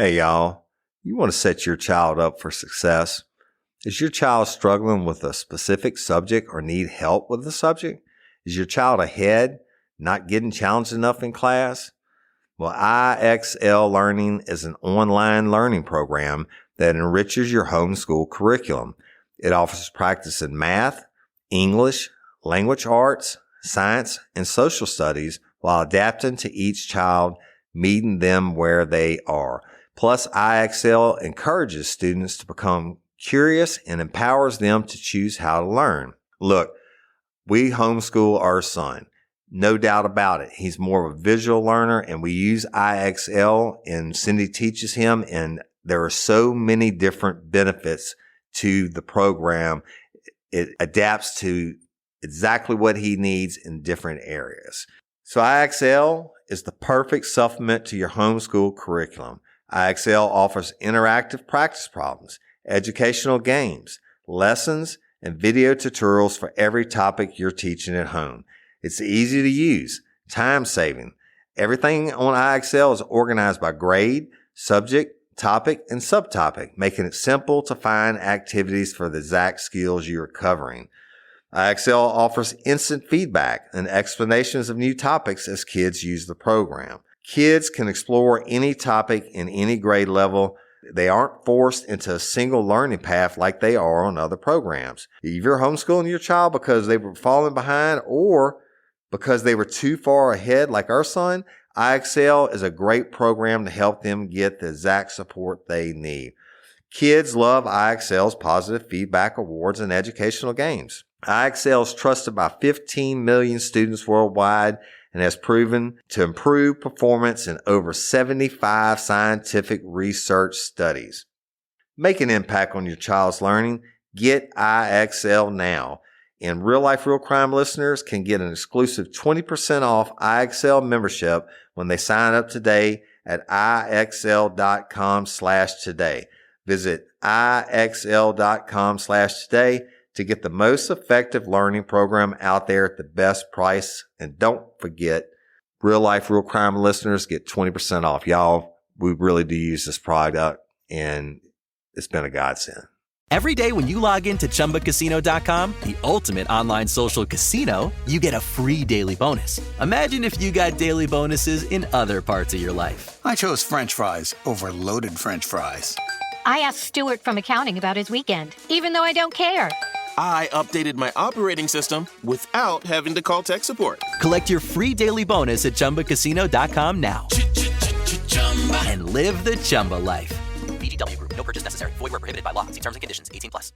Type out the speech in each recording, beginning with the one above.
Hey y'all, you want to set your child up for success? Is your child struggling with a specific subject or need help with the subject? Is your child ahead, not getting challenged enough in class? Well, IXL Learning is an online learning program that enriches your homeschool curriculum. It offers practice in math, English, language arts, science, and social studies while adapting to each child, meeting them where they are. Plus, IXL encourages students to become curious and empowers them to choose how to learn. Look, we homeschool our son. No doubt about it. He's more of a visual learner, and we use IXL, and Cindy teaches him, and there are so many different benefits to the program. It adapts to exactly what he needs in different areas. So IXL is the perfect supplement to your homeschool curriculum. IXL offers interactive practice problems, educational games, lessons, and video tutorials for every topic you're teaching at home. It's easy to use, time-saving. Everything on IXL is organized by grade, subject, topic, and subtopic, making it simple to find activities for the exact skills you're covering. IXL offers instant feedback and explanations of new topics as kids use the program. Kids can explore any topic in any grade level. They aren't forced into a single learning path like they are on other programs. If you're homeschooling your child because they were falling behind or because they were too far ahead like our son, IXL is a great program to help them get the exact support they need. Kids love IXL's positive feedback awards and educational games. IXL is trusted by 15 million students worldwide and has proven to improve performance in over 75 scientific research studies. Make an impact on your child's learning. Get IXL now. And Real Life, Real Crime listeners can get an exclusive 20% off IXL membership when they sign up today at IXL.com/today. Visit IXL.com/today to get the most effective learning program out there at the best price. And don't forget, Real Life, Real Crime listeners get 20% off. Y'all, we really do use this product, and it's been a godsend. Every day when you log into ChumbaCasino.com, the ultimate online social casino, you get a free daily bonus. Imagine if you got daily bonuses in other parts of your life. I chose French fries over loaded French fries. I asked Stuart from accounting about his weekend, even though I don't care. I updated my operating system without having to call tech support. Collect your free daily bonus at ChumbaCasino.com now. And live the Chumba life. VGW Group. No purchase necessary. Void where prohibited by law. See terms and conditions. 18+.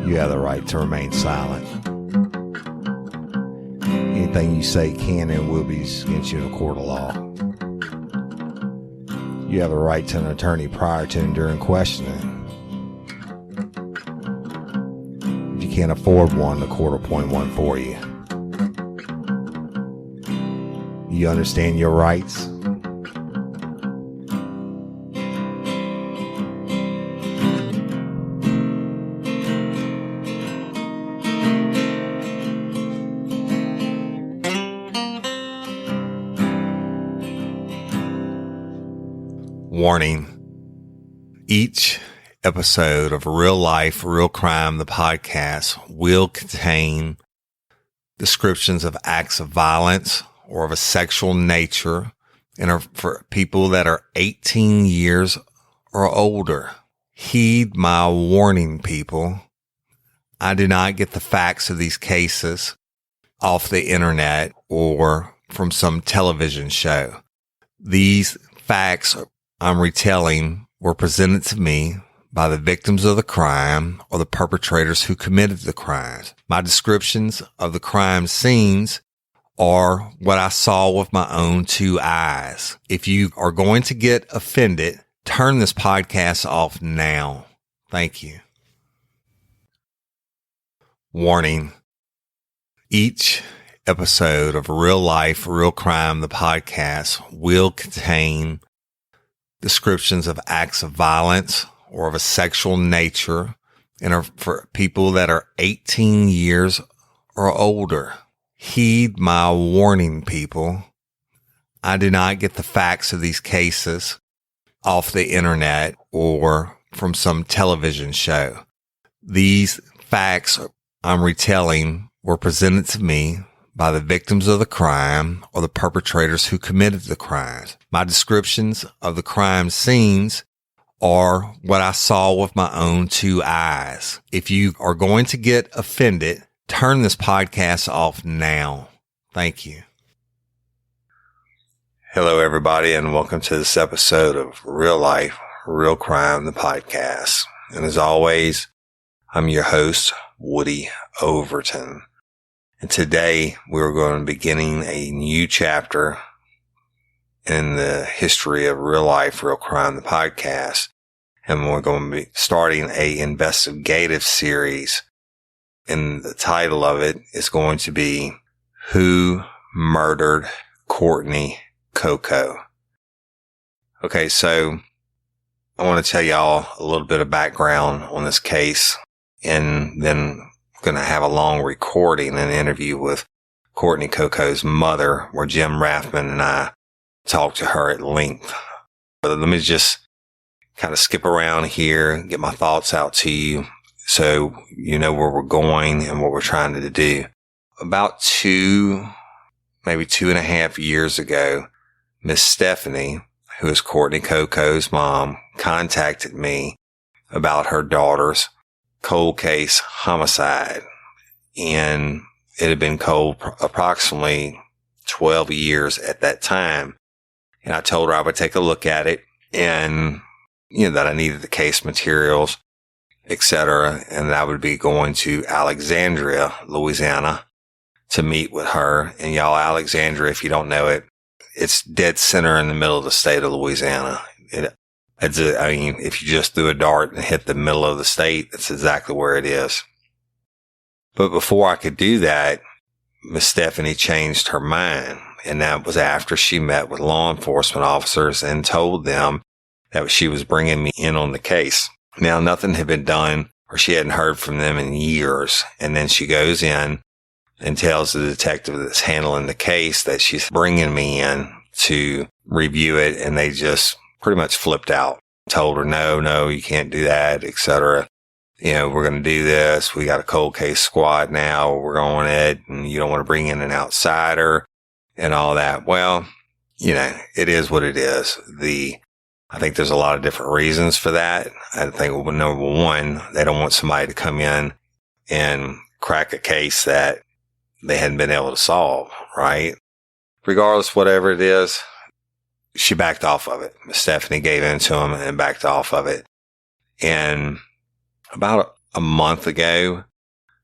You have the right to remain silent. Anything you say can and will be against you in a court of law. You have a right to an attorney prior to and during questioning. If you can't afford one, the court will appoint one for you. You understand your rights? Warning. Each episode of Real Life, Real Crime, the podcast, will contain descriptions of acts of violence or of a sexual nature and are for people that are 18 years or older. Heed my warning, people. I do not get the facts of these cases off the internet or from some television show. These facts I'm retelling were presented to me by the victims of the crime or the perpetrators who committed the crimes. My descriptions of the crime scenes are what I saw with my own two eyes. If you are going to get offended, turn this podcast off now. Thank you. Warning. Each episode of Real Life, Real Crime, the podcast, will contain descriptions of acts of violence or of a sexual nature and are for people that are 18 years or older. Heed my warning, people. I do not get the facts of these cases off the internet or from some television show. These facts I'm retelling were presented to me by the victims of the crime or the perpetrators who committed the crimes. My descriptions of the crime scenes are what I saw with my own two eyes. If you are going to get offended, turn this podcast off now. Thank you. Hello, everybody, and welcome to this episode of Real Life, Real Crime, the podcast. And as always, I'm your host, Woody Overton. And today we're going to be beginning a new chapter in the history of Real Life, Real Crime, the podcast. And we're going to be starting a investigative series. And the title of it is going to be Who Murdered Courtney Coco? Okay, so I want to tell y'all a little bit of background on this case, and then I'm going to have a long recording and interview with Courtney Coco's mother, where Jim Rathman and I talked to her at length. But let me just kind of skip around here, get my thoughts out to you so you know where we're going and what we're trying to do. About maybe 2.5 years ago, Miss Stephanie, who is Courtney Coco's mom, contacted me about her daughter's cold case homicide. And it had been cold approximately 12 years at that time. And I told her I would take a look at it and, that I needed the case materials, etc. And that I would be going to Alexandria, Louisiana to meet with her. And y'all, Alexandria, if you don't know it, it's dead center in the middle of the state of Louisiana. If you just threw a dart and hit the middle of the state, that's exactly where it is. But before I could do that, Miss Stephanie changed her mind. And that was after she met with law enforcement officers and told them that she was bringing me in on the case. Now, nothing had been done, or she hadn't heard from them in years. And then she goes in and tells the detective that's handling the case that she's bringing me in to review it. And they just pretty much flipped out, told her, no, you can't do that, etc. We're going to do this. We got a cold case squad now. We're on it. And you don't want to bring in an outsider and all that. Well, it is what it is. I think there's a lot of different reasons for that. I think number one, they don't want somebody to come in and crack a case that they hadn't been able to solve, right? Regardless, whatever it is, she backed off of it. Miss Stephanie gave in to him and backed off of it. And about a month ago,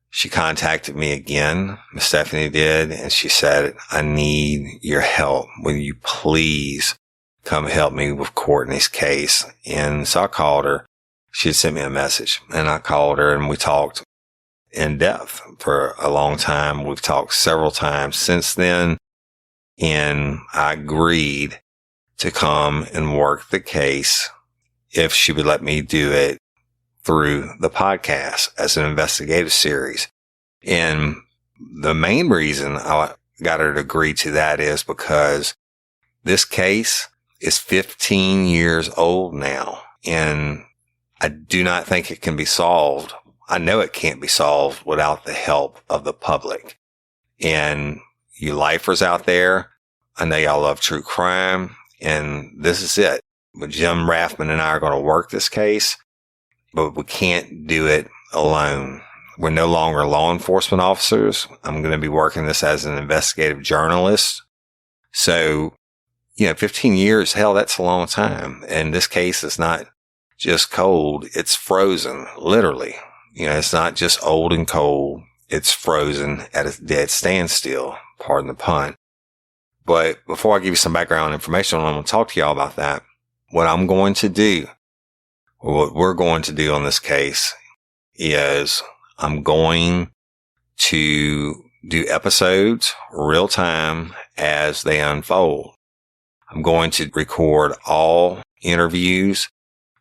she contacted me again. Miss Stephanie did. And she said, I need your help. Will you please come help me with Courtney's case? And so I called her. She had sent me a message, and I called her and we talked in depth for a long time. We've talked several times since then, and I agreed to come and work the case if she would let me do it through the podcast as an investigative series. And the main reason I got her to agree to that is because this case is 15 years old now, and I do not think it can be solved. I know it can't be solved without the help of the public. And you lifers out there, I know y'all love true crime, and this is it. But Jim Rathman and I are going to work this case, but we can't do it alone. We're no longer law enforcement officers. I'm going to be working this as an investigative journalist. So, 15 years, hell, that's a long time. And this case is not just cold. It's frozen, literally. It's not just old and cold. It's frozen at a dead standstill. Pardon the pun. But before I give you some background information, I'm going to talk to y'all about that. What I'm going to do, or what we're going to do on this case, is I'm going to do episodes real time as they unfold. I'm going to record all interviews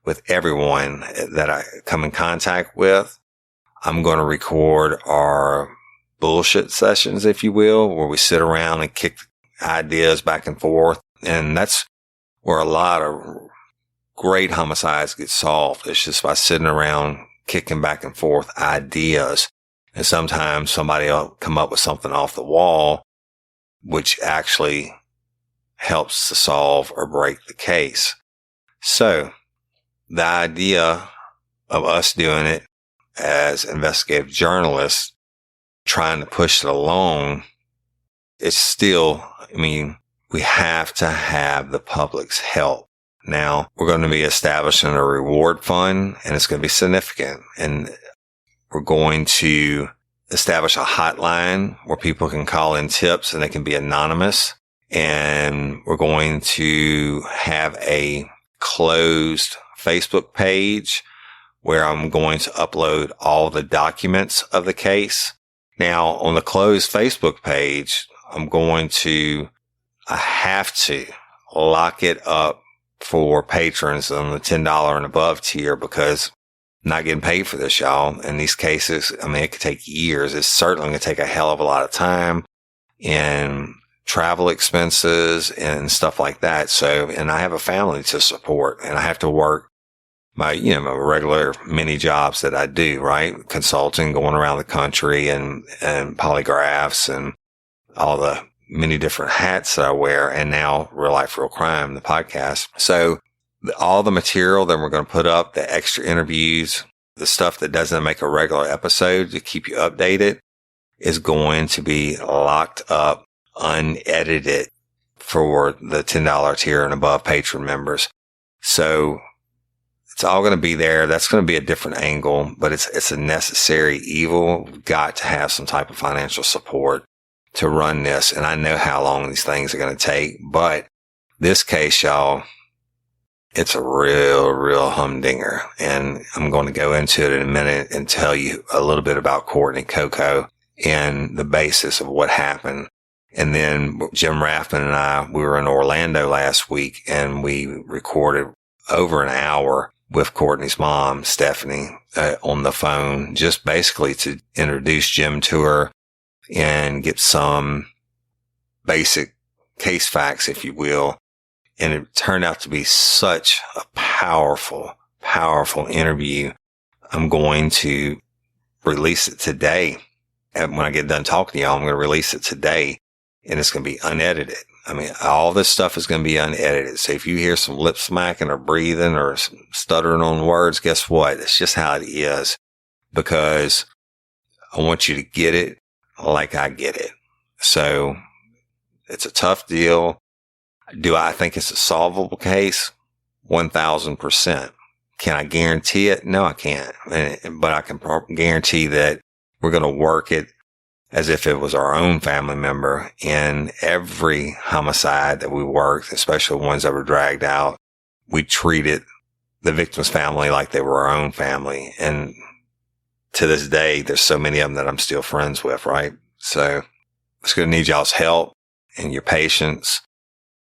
with everyone that I come in contact with. I'm going to record our bullshit sessions, if you will, where we sit around and kick ideas back and forth. And that's where a lot of great homicides get solved. It's just by sitting around kicking back and forth ideas. And sometimes somebody will come up with something off the wall, which actually helps to solve or break the case. So the idea of us doing it as investigative journalists, trying to push it along, it's still, we have to have the public's help. Now, we're going to be establishing a reward fund, and it's going to be significant. And we're going to establish a hotline where people can call in tips and they can be anonymous. And we're going to have a closed Facebook page where I'm going to upload all the documents of the case. Now, on the closed Facebook page, I have to lock it up for patrons on the $10 and above tier, because I'm not getting paid for this, y'all. In these cases, it could take years. It's certainly going to take a hell of a lot of time and travel expenses and stuff like that. So, and I have a family to support, and I have to work my regular mini jobs that I do, right? Consulting, going around the country and polygraphs and all the many different hats that I wear, and now Real Life, Real Crime, the podcast. So all the material that we're going to put up, the extra interviews, the stuff that doesn't make a regular episode to keep you updated, is going to be locked up, unedited for the $10 tier and above patron members. So it's all going to be there. That's going to be a different angle, but it's a necessary evil. We've got to have some type of financial support to run this. And I know how long these things are going to take, but this case, y'all, it's a real humdinger. And I'm going to go into it in a minute and tell you a little bit about Courtney Coco and the basis of what happened. And then Jim Raffman and I, we were in Orlando last week, and we recorded over an hour with Courtney's mom, Stephanie, on the phone, just basically to introduce Jim to her and get some basic case facts, if you will. And it turned out to be such a powerful interview. I'm going to release it today. And when I get done talking to y'all, I'm going to release it today, and it's going to be unedited. All this stuff is going to be unedited. So if you hear some lip smacking or breathing or stuttering on words, guess what? It's just how it is, because I want you to get it like I get it. So it's a tough deal. Do I think it's a solvable case? 1,000%. Can I guarantee it? No, I can't. But I can guarantee that we're going to work it as if it was our own family member. In every homicide that we worked, especially ones that were dragged out, we treated the victim's family like they were our own family. And to this day, there's so many of them that I'm still friends with, right? So it's going to need y'all's help and your patience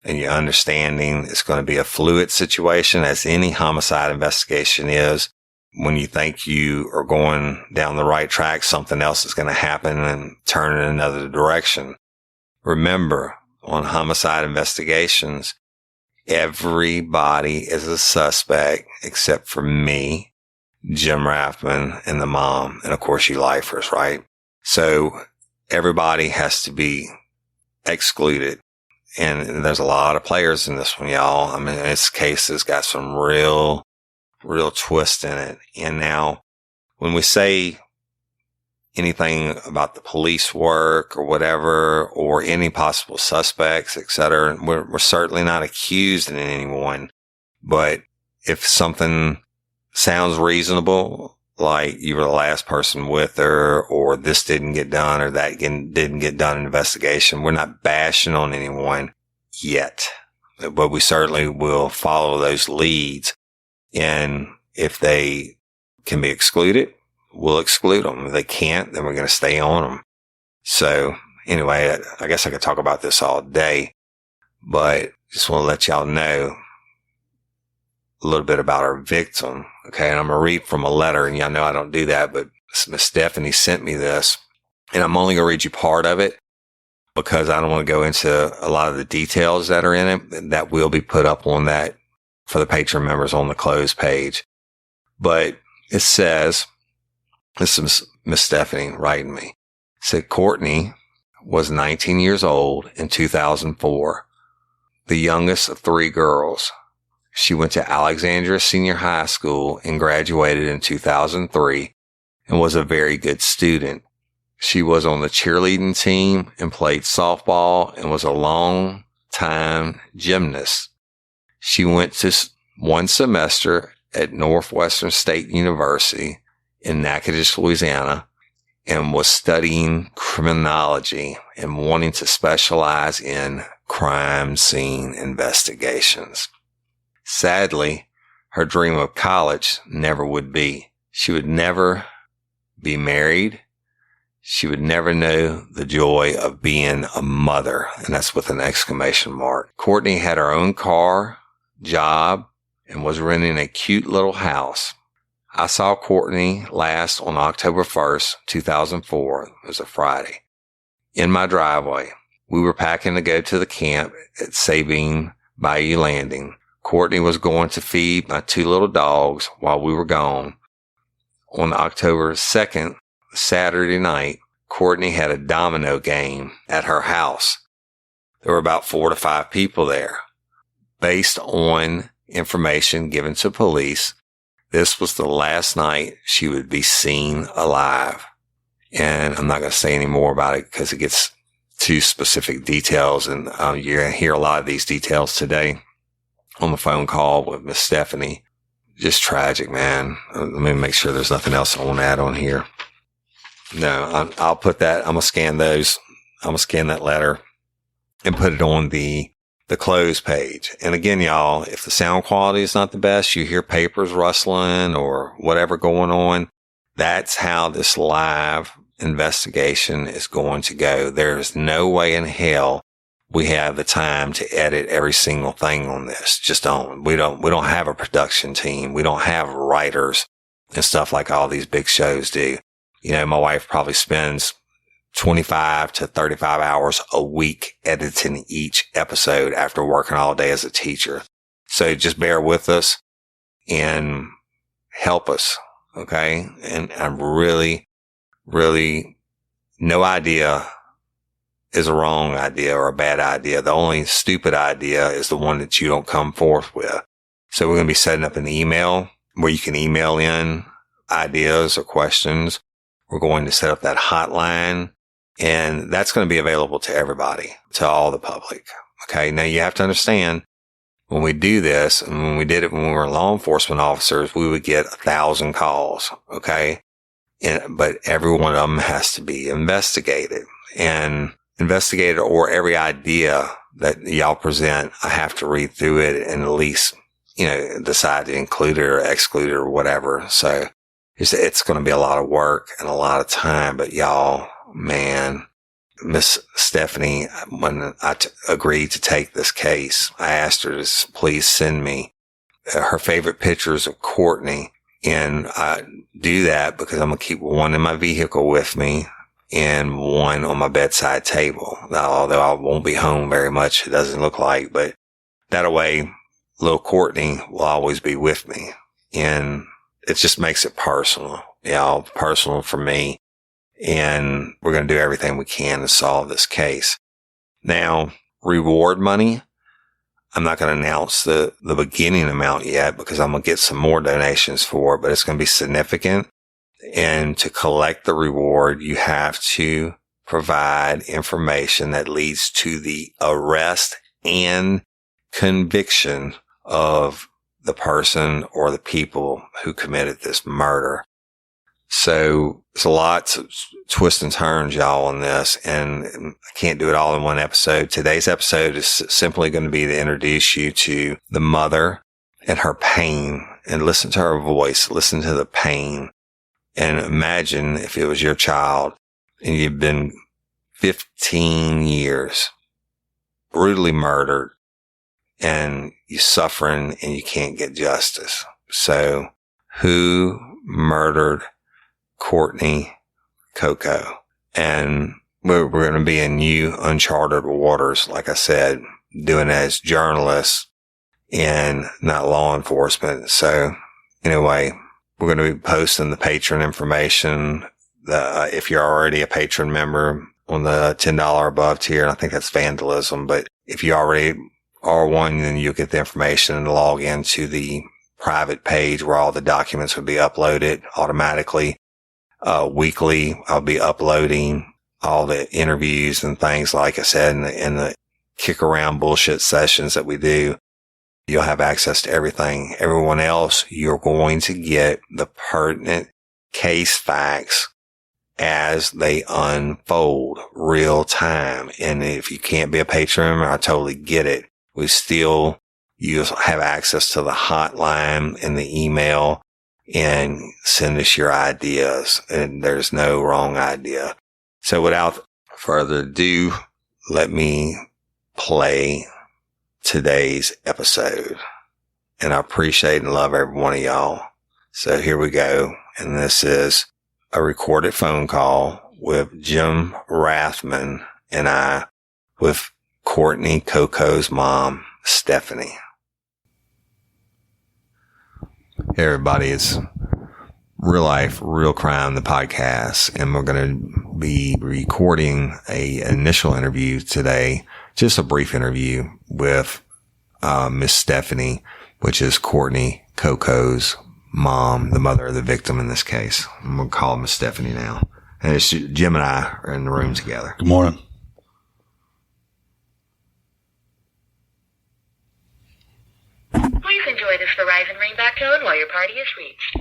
and your understanding. It's going to be a fluid situation, as any homicide investigation is. When you think you are going down the right track, something else is going to happen and turn in another direction. Remember, on homicide investigations, everybody is a suspect except for me, Jim Raffman, and the mom, and of course you lifers, right? So everybody has to be excluded. And there's a lot of players in this one, y'all. This case has got some real twist in it. And now, when we say anything about the police work or whatever, or any possible suspects, etc., we're certainly not accusing anyone. But if something sounds reasonable, like you were the last person with her, or this didn't get done, or that didn't get done in investigation, we're not bashing on anyone yet. But we certainly will follow those leads. And if they can be excluded, we'll exclude them. If they can't, then we're going to stay on them. So anyway, I guess I could talk about this all day, but just want to let y'all know a little bit about our victim. Okay. And I'm going to read from a letter, and y'all know I don't do that, but Miss Stephanie sent me this, and I'm only going to read you part of it because I don't want to go into a lot of the details that are in it. That will be put up on that for the Patreon members on the closed page. But it says, this is Miss Stephanie writing me. It said, Courtney was 19 years old in 2004, the youngest of 3 girls. She went to Alexandria Senior High School and graduated in 2003 and was a very good student. She was on the cheerleading team and played softball and was a long-time gymnast. She went to 1 semester at Northwestern State University in Natchitoches, Louisiana, and was studying criminology and wanting to specialize in crime scene investigations. Sadly, her dream of college never would be. She would never be married. She would never know the joy of being a mother, and that's with an exclamation mark. Courtney had her own car, job, and was renting a cute little house. I saw Courtney last on October 1st, 2004. It was a Friday. In my driveway, we were packing to go to the camp at Sabine Bayou Landing. Courtney was going to feed my 2 little dogs while we were gone. On October 2nd, Saturday night, Courtney had a domino game at her house. There were about 4 to 5 people there. Based on information given to police, this was the last night she would be seen alive. And I'm not going to say any more about it because it gets too specific details, and you're going to hear a lot of these details today on the phone call with Miss Stephanie. Just tragic, man. Let me make sure there's nothing else I want to add on here. No, I'll put that. I'm going to scan those. I'm going to scan that letter and put it on the closed page. And again, y'all, if the sound quality is not the best, you hear papers rustling or whatever going on, that's how this live investigation is going to go. There's no way in hell we have the time to edit every single thing on this. Just don't. We don't have a production team. We don't have writers and stuff like all these big shows do. You know, my wife probably spends 25 to 35 hours a week editing each episode after working all day as a teacher. So just bear with us and help us. Okay. And I'm really, no idea is a wrong idea or a bad idea. The only stupid idea is the one that you don't come forth with. So we're going to be setting up an email where you can email in ideas or questions. We're going to set up that hotline, and that's going to be available to everybody, to all the public. Okay. Now you have to understand, when we do this, and when we did it when we were law enforcement officers, we would get 1,000 calls. Okay. But every one of them has to be investigated, or every idea that y'all present, I have to read through it and at least, decide to include it or exclude it or whatever. So it's going to be a lot of work and a lot of time, but y'all, man, Miss Stephanie, when I agreed to take this case, I asked her to please send me her favorite pictures of Courtney. And I do that because I'm going to keep one in my vehicle with me and one on my bedside table. Although I won't be home very much, it doesn't look like, but that way little Courtney will always be with me. And it just makes it personal, personal for me. And we're going to do everything we can to solve this case. Now, reward money, I'm not going to announce the beginning amount yet because I'm going to get some more donations for it, but it's going to be significant. And to collect the reward, you have to provide information that leads to the arrest and conviction of the person or the people who committed this murder. So there's a lot of twists and turns, y'all, on this, and I can't do it all in one episode. Today's episode is simply going to be to introduce you to the mother and her pain, and listen to her voice, listen to the pain, and imagine if it was your child and you've been 15 years, brutally murdered, and you're suffering and you can't get justice. So who murdered Courtney Coco? And we're going to be in new uncharted waters, like I said, doing it as journalists and not law enforcement. So anyway, we're going to be posting the patron information. If you're already a patron member on the $10 above tier, and I think that's vandalism, but if you already are one, then you'll get the information and log into the private page where all the documents would be uploaded automatically. Weekly, I'll be uploading all the interviews and things, like I said, in the kick around bullshit sessions that we do. You'll have access to everything. Everyone else, you're going to get the pertinent case facts as they unfold real time. And if you can't be a patron member, I totally get it. You have access to the hotline and the email, and send us your ideas. And there's no wrong idea. So without further ado, let me play today's episode. And I appreciate and love every one of y'all. So here we go. And this is a recorded phone call with Jim Rathman and I with Courtney Coco's mom, Stephanie. Hey everybody, it's Real Life, Real Crime, the podcast, and we're going to be recording a initial interview today, just a brief interview with Miss Stephanie, which is Courtney Coco's mom, the mother of the victim in this case. I'm going to call Miss Stephanie now. And it's Jim and I are in the room together. Good morning. Please enjoy this Verizon ringback tone while your party is reached.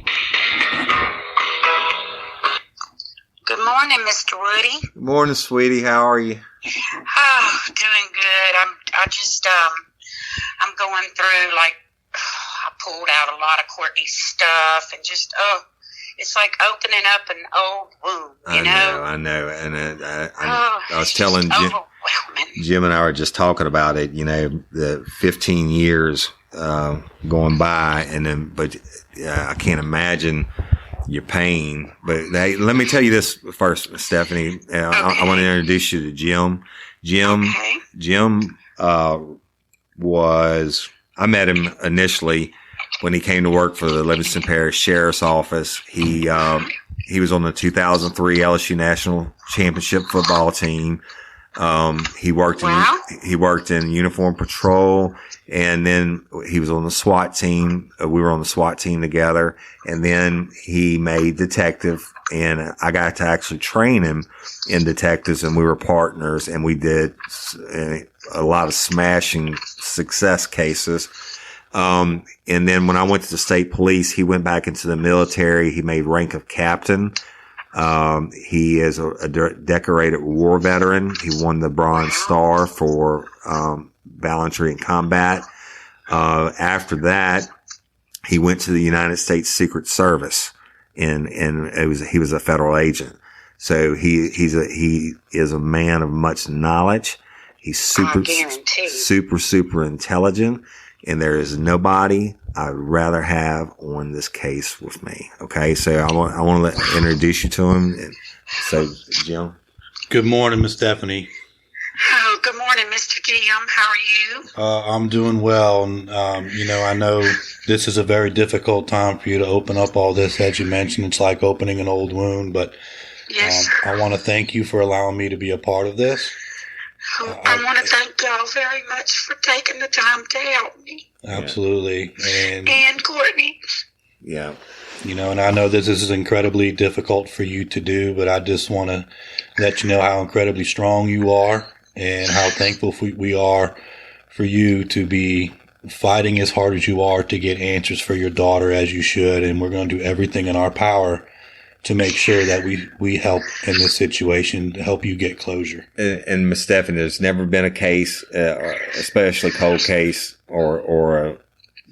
Good morning, Mr. Woody. Good morning, sweetie. How are you? Oh, doing good. I'm going through, I pulled out a lot of Courtney's stuff and just, it's like opening up an old wound, you know? I know. And I was telling Jim and I were just talking about it, the 15 years going by, but I can't imagine your pain. But let me tell you this first, Stephanie. I want to introduce you to Jim. Jim I met him initially when he came to work for the Livingston Parish Sheriff's Office. He was on the 2003 LSU National Championship football team. He worked in uniform patrol, and then he was on the SWAT team. We were on the SWAT team together, and then he made detective, and I got to actually train him in detectives, and we were partners, and we did a lot of smashing success cases. And then when I went to the state police, he went back into the military. He made rank of captain. He is a decorated war veteran. He won the Bronze Star for gallantry in combat. After that, he went to the United States Secret Service, and he was a federal agent. So he is a man of much knowledge. He's super intelligent, and there is nobody I'd rather have on this case with me. Okay, so I want to introduce you to him. So, Jim. Good morning, Miss Stephanie. Oh, good morning, Mr. Jim. How are you? I'm doing well, and I know this is a very difficult time for you to open up all this. As you mentioned, it's like opening an old wound, but yes, I want to thank you for allowing me to be a part of this. I want to thank y'all very much for taking the time to help me. Absolutely. And Courtney. Yeah. And I know this is incredibly difficult for you to do, but I just want to let you know how incredibly strong you are and how thankful we are for you to be fighting as hard as you are to get answers for your daughter, as you should. And we're going to do everything in our power to make sure that we help in this situation to help you get closure. And Ms. Stephanie, there's never been a case, especially cold case or a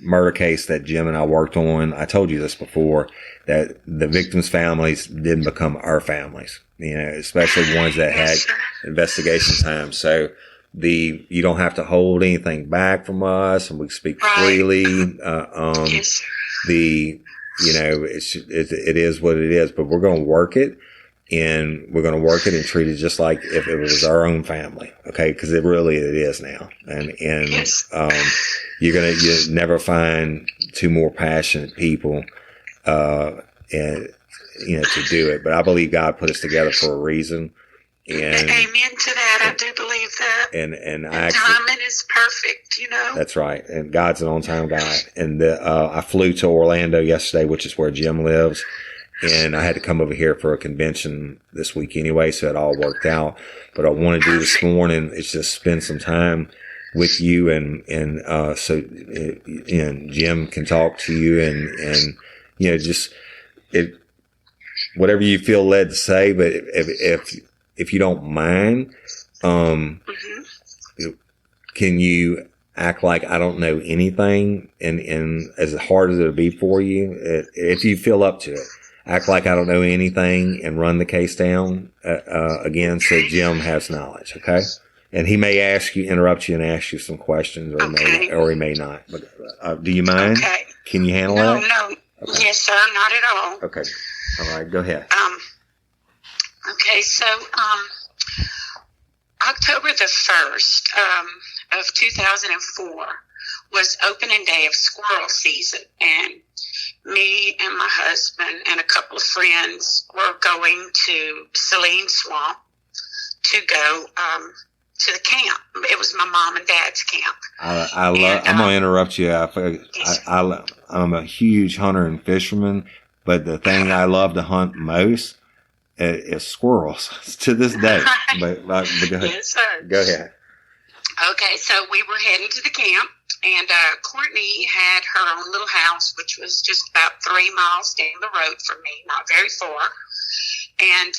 murder case that Jim and I worked on, I told you this before, that the victims' families didn't become our families, especially ones that had investigation time. So you don't have to hold anything back from us, and we speak freely. Yes. It is what it is, but we're going to work it. And we're going to work it and treat it just like if it was our own family. Okay. Cause it is now. And yes. You'll never find two more passionate people, to do it. But I believe God put us together for a reason. And amen to that. I do believe that. And timing is perfect, That's right. And God's an on-time God. And I flew to Orlando yesterday, which is where Jim lives. And I had to come over here for a convention this week anyway, so it all worked out. But I want to do this morning is just spend some time with you, and so Jim can talk to you, and just whatever you feel led to say. But if you don't mind, can you act like I don't know anything, and as hard as it'll be for you, if you feel up to it. Act like I don't know anything and run the case down again, so Jim has knowledge, okay? And he may interrupt you and ask you some questions, or he may not. But do you mind? Okay. Can you handle that? No. Okay. Yes, sir. Not at all. Okay. All right. Go ahead. Okay. So, October the 1st of 2004 was opening day of squirrel season, and me and my husband and a couple of friends were going to Saline Swamp to go to the camp. It was my mom and dad's camp. I'm going to interrupt you. I'm a huge hunter and fisherman, but the thing I love to hunt most is squirrels to this day. But go ahead. Yes, sir. Go ahead. Okay, so we were heading to the camp. And Courtney had her own little house, which was just about 3 miles down the road from me, not very far. And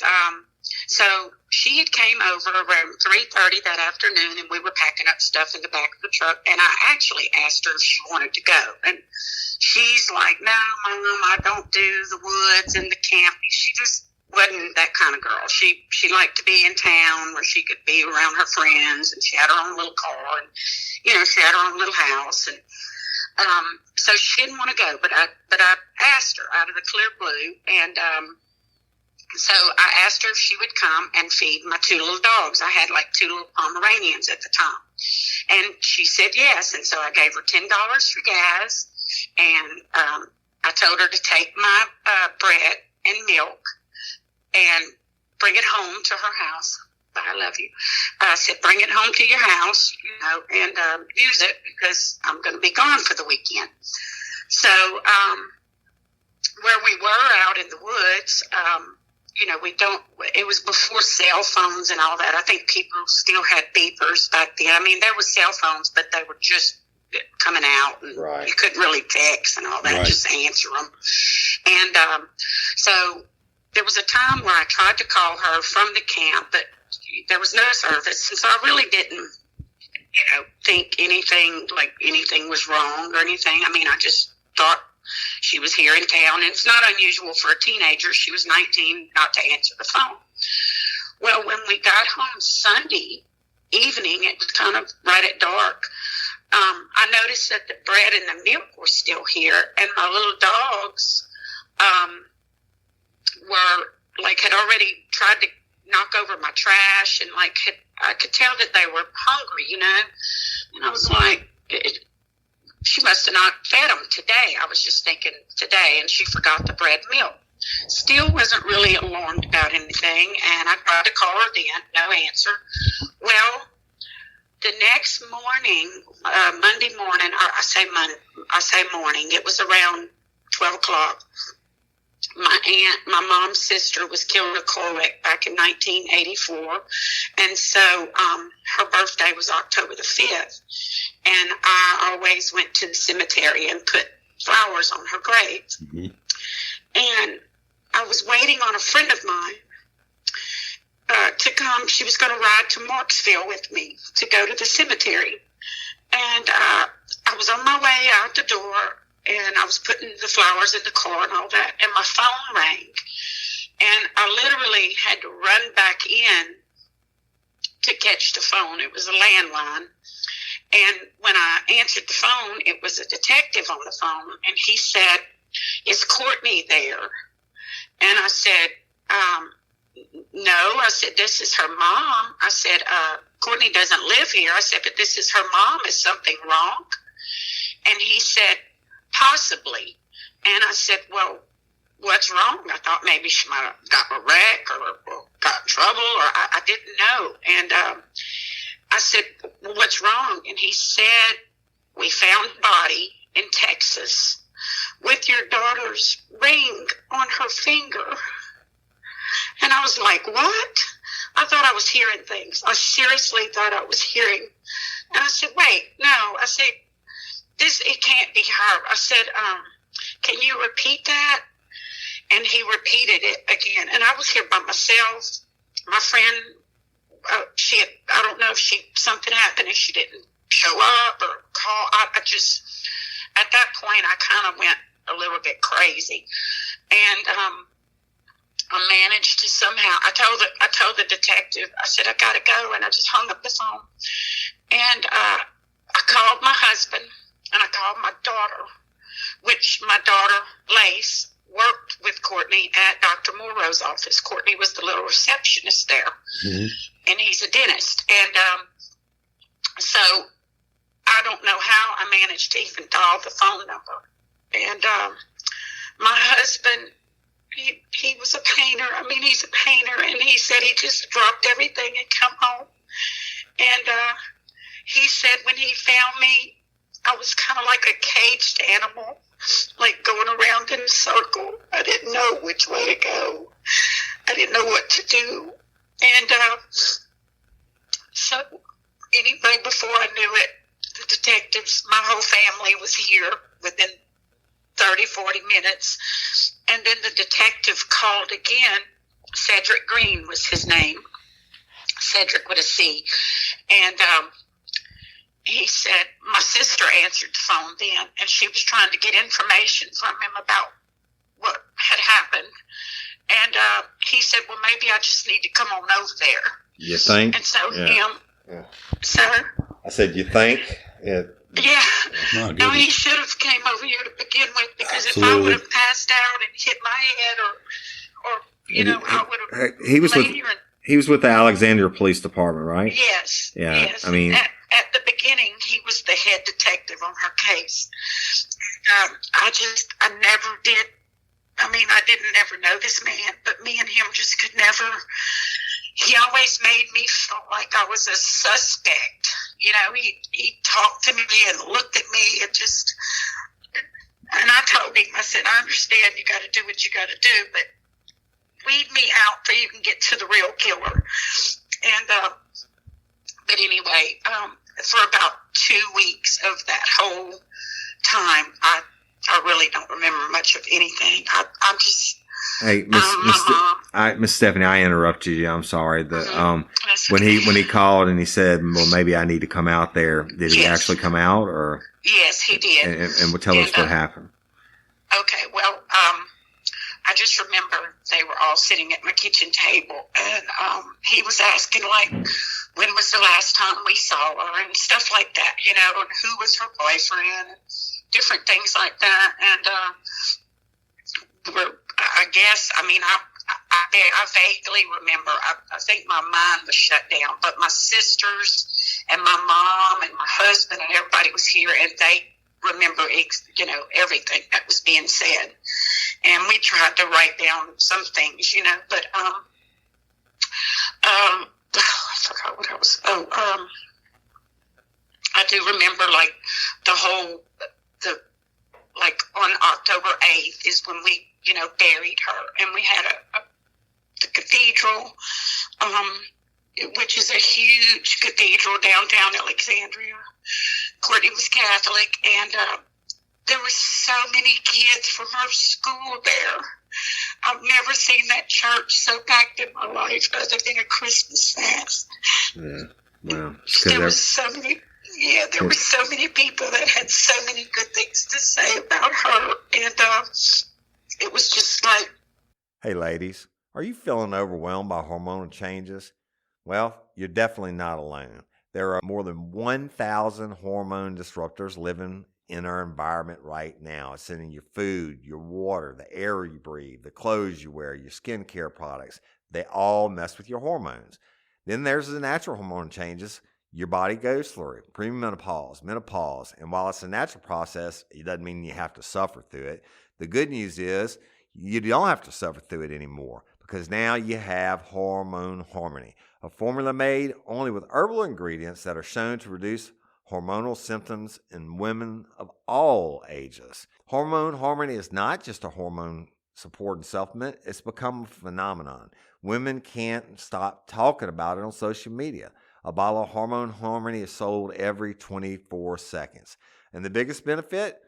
so she had came over around 3:30 that afternoon, and we were packing up stuff in the back of the truck. And I actually asked her if she wanted to go. And she's like, "No, Mom, I don't do the woods and the camp." She just wasn't that kind of girl. She liked to be in town where she could be around her friends, and she had her own little car, and she had her own little house, and so she didn't want to go. But I asked her out of the clear blue, and so I asked her if she would come and feed my 2 little dogs. I had like 2 little Pomeranians at the time, and she said yes. And so I gave her $10 for gas, and I told her to take my bread and milk and bring it home to her house. I love you. I said, bring it home to your house, and use it because I'm going to be gone for the weekend. So where we were out in the woods, it was before cell phones and all that. I think people still had beepers back then. I mean, there was cell phones, but they were just coming out, and you couldn't really text and all that, just answer them. And so there was a time where I tried to call her from the camp, but there was no service, and so I really didn't, think anything was wrong or anything. I mean, I just thought she was here in town, and it's not unusual for a teenager. She was 19 not to answer the phone. Well, when we got home Sunday evening, it was kind of right at dark. I noticed that the bread and the milk were still here, and my little dogs had already tried to knock over my trash, and I could tell that they were hungry, and I was like, she must have not fed them today. I was just thinking today, and she forgot the bread and milk. Still wasn't really alarmed about anything, and I tried to call her then, no answer. Well, the next morning, Monday morning, I say morning, it was around 12 o'clock. My mom's sister was killed in a car wreck back in 1984, and so her birthday was October the 5th, and I always went to the cemetery and put flowers on her grave. Mm-hmm. And I was waiting on a friend of mine to come. She was going to ride to Marksville with me to go to the cemetery, and I was on my way out the door, and I was putting the flowers in the car and all that, and my phone rang. And I literally had to run back in to catch the phone. It was a landline. And when I answered the phone, it was a detective on the phone. And he said, "Is Courtney there?" And I said, "No." I said, "This is her mom." I said, "Courtney doesn't live here." I said, "But this is her mom. Is something wrong?" And he said, "Possibly." And I said, "Well, what's wrong?" I thought maybe she might have gotten a wreck or got in trouble, or I didn't know. And I said, "Well, what's wrong?" And he said, "We found a body in Texas with your daughter's ring on her finger." And I was like, "What?" I thought I was hearing things. I seriously thought I was hearing. And I said, "Wait, no." I said, it can't be her." I said, "Can you repeat that?" And he repeated it again. And I was here by myself. My friend, I don't know if something happened and she didn't show up or call. I just, at that point, I kind of went a little bit crazy. And I managed to somehow, I told the detective, I said, "I got to go." And I just hung up the phone. And I called my husband and I called my daughter, which my daughter, Lace, worked with Courtney at Dr. Morrow's office. Courtney was the little receptionist there, and he's a dentist. And so I don't know how I managed to even dial the phone number. And my husband, he was a painter. I mean, he's a painter, and he said he just dropped everything and come home. And he said when he found me, I was kind of like a caged animal, like going around in a circle. I didn't know which way to go. I didn't know what to do. And so anyway, before I knew it, the detectives, my whole family was here within 30, 40 minutes. And then the detective called again. Cedric Green was his name. Cedric with a C. And he said, my sister answered the phone then, and she was trying to get information from him about what had happened. And he said, "Well, maybe I just need to come on over there." You think? And so sir? I said, "You think?" Yeah. My No, he goodness. should have came over here to begin with, because if I Absolutely. would have passed out and hit my head or you know, I would have He was with laid here and he was with the Alexandria Police Department, right? yes. Yeah, Yes. I mean- at the beginning, he was the head detective on her case. I never did. I mean, I didn't ever know this man, but me and him just could never. He always made me feel like I was a suspect. You know, he talked to me and looked at me and just. And I told him, I said, "I understand you got to do what you got to do, but weed me out so you can get to the real killer." And but anyway, for about 2 weeks of that whole time, I really don't remember much of anything. I'm just. Hey, Miss Stephanie, I interrupted you. I'm sorry. That's When okay. he called and he said, "Well, maybe I need to come out there," did he Yes. actually come out, or Yes, he did. and tell us what happened? Okay, well, I just remember they were all sitting at my kitchen table, and he was asking, like, when was the last time we saw her and stuff like that, you know, and who was her boyfriend, and different things like that. And I guess, I mean, I vaguely remember, I think my mind was shut down, but my sisters and my mom and my husband and everybody was here, and they remember, you know, everything that was being said. And we tried to write down some things, you know, but I forgot what I was. I do remember, like, like on October 8th is when we, you know, buried her, and we had the cathedral, which is a huge cathedral downtown Alexandria. Courtney was Catholic, and there were so many kids from her school there. I've never seen that church so packed in my life other than a Christmas fest. Yeah, well, There were so many. Yeah, there were so many people that had so many good things to say about her, and it was just like... Hey ladies, are you feeling overwhelmed by hormonal changes? Well, you're definitely not alone. There are more than 1,000 hormone disruptors living in our environment right now. It's in your food, your water, the air you breathe, the clothes you wear, your skincare products. They all mess with your hormones. Then there's the natural hormone changes your body goes through, premenopause, menopause. And while it's a natural process, it doesn't mean you have to suffer through it. The good news is you don't have to suffer through it anymore, because now you have Hormone Harmony, a formula made only with herbal ingredients that are shown to reduce hormonal symptoms in women of all ages. Hormone Harmony is not just a hormone support and supplement. It's become a phenomenon. Women can't stop talking about it on social media. A bottle of Hormone Harmony is sold every 24 seconds. And the biggest benefit?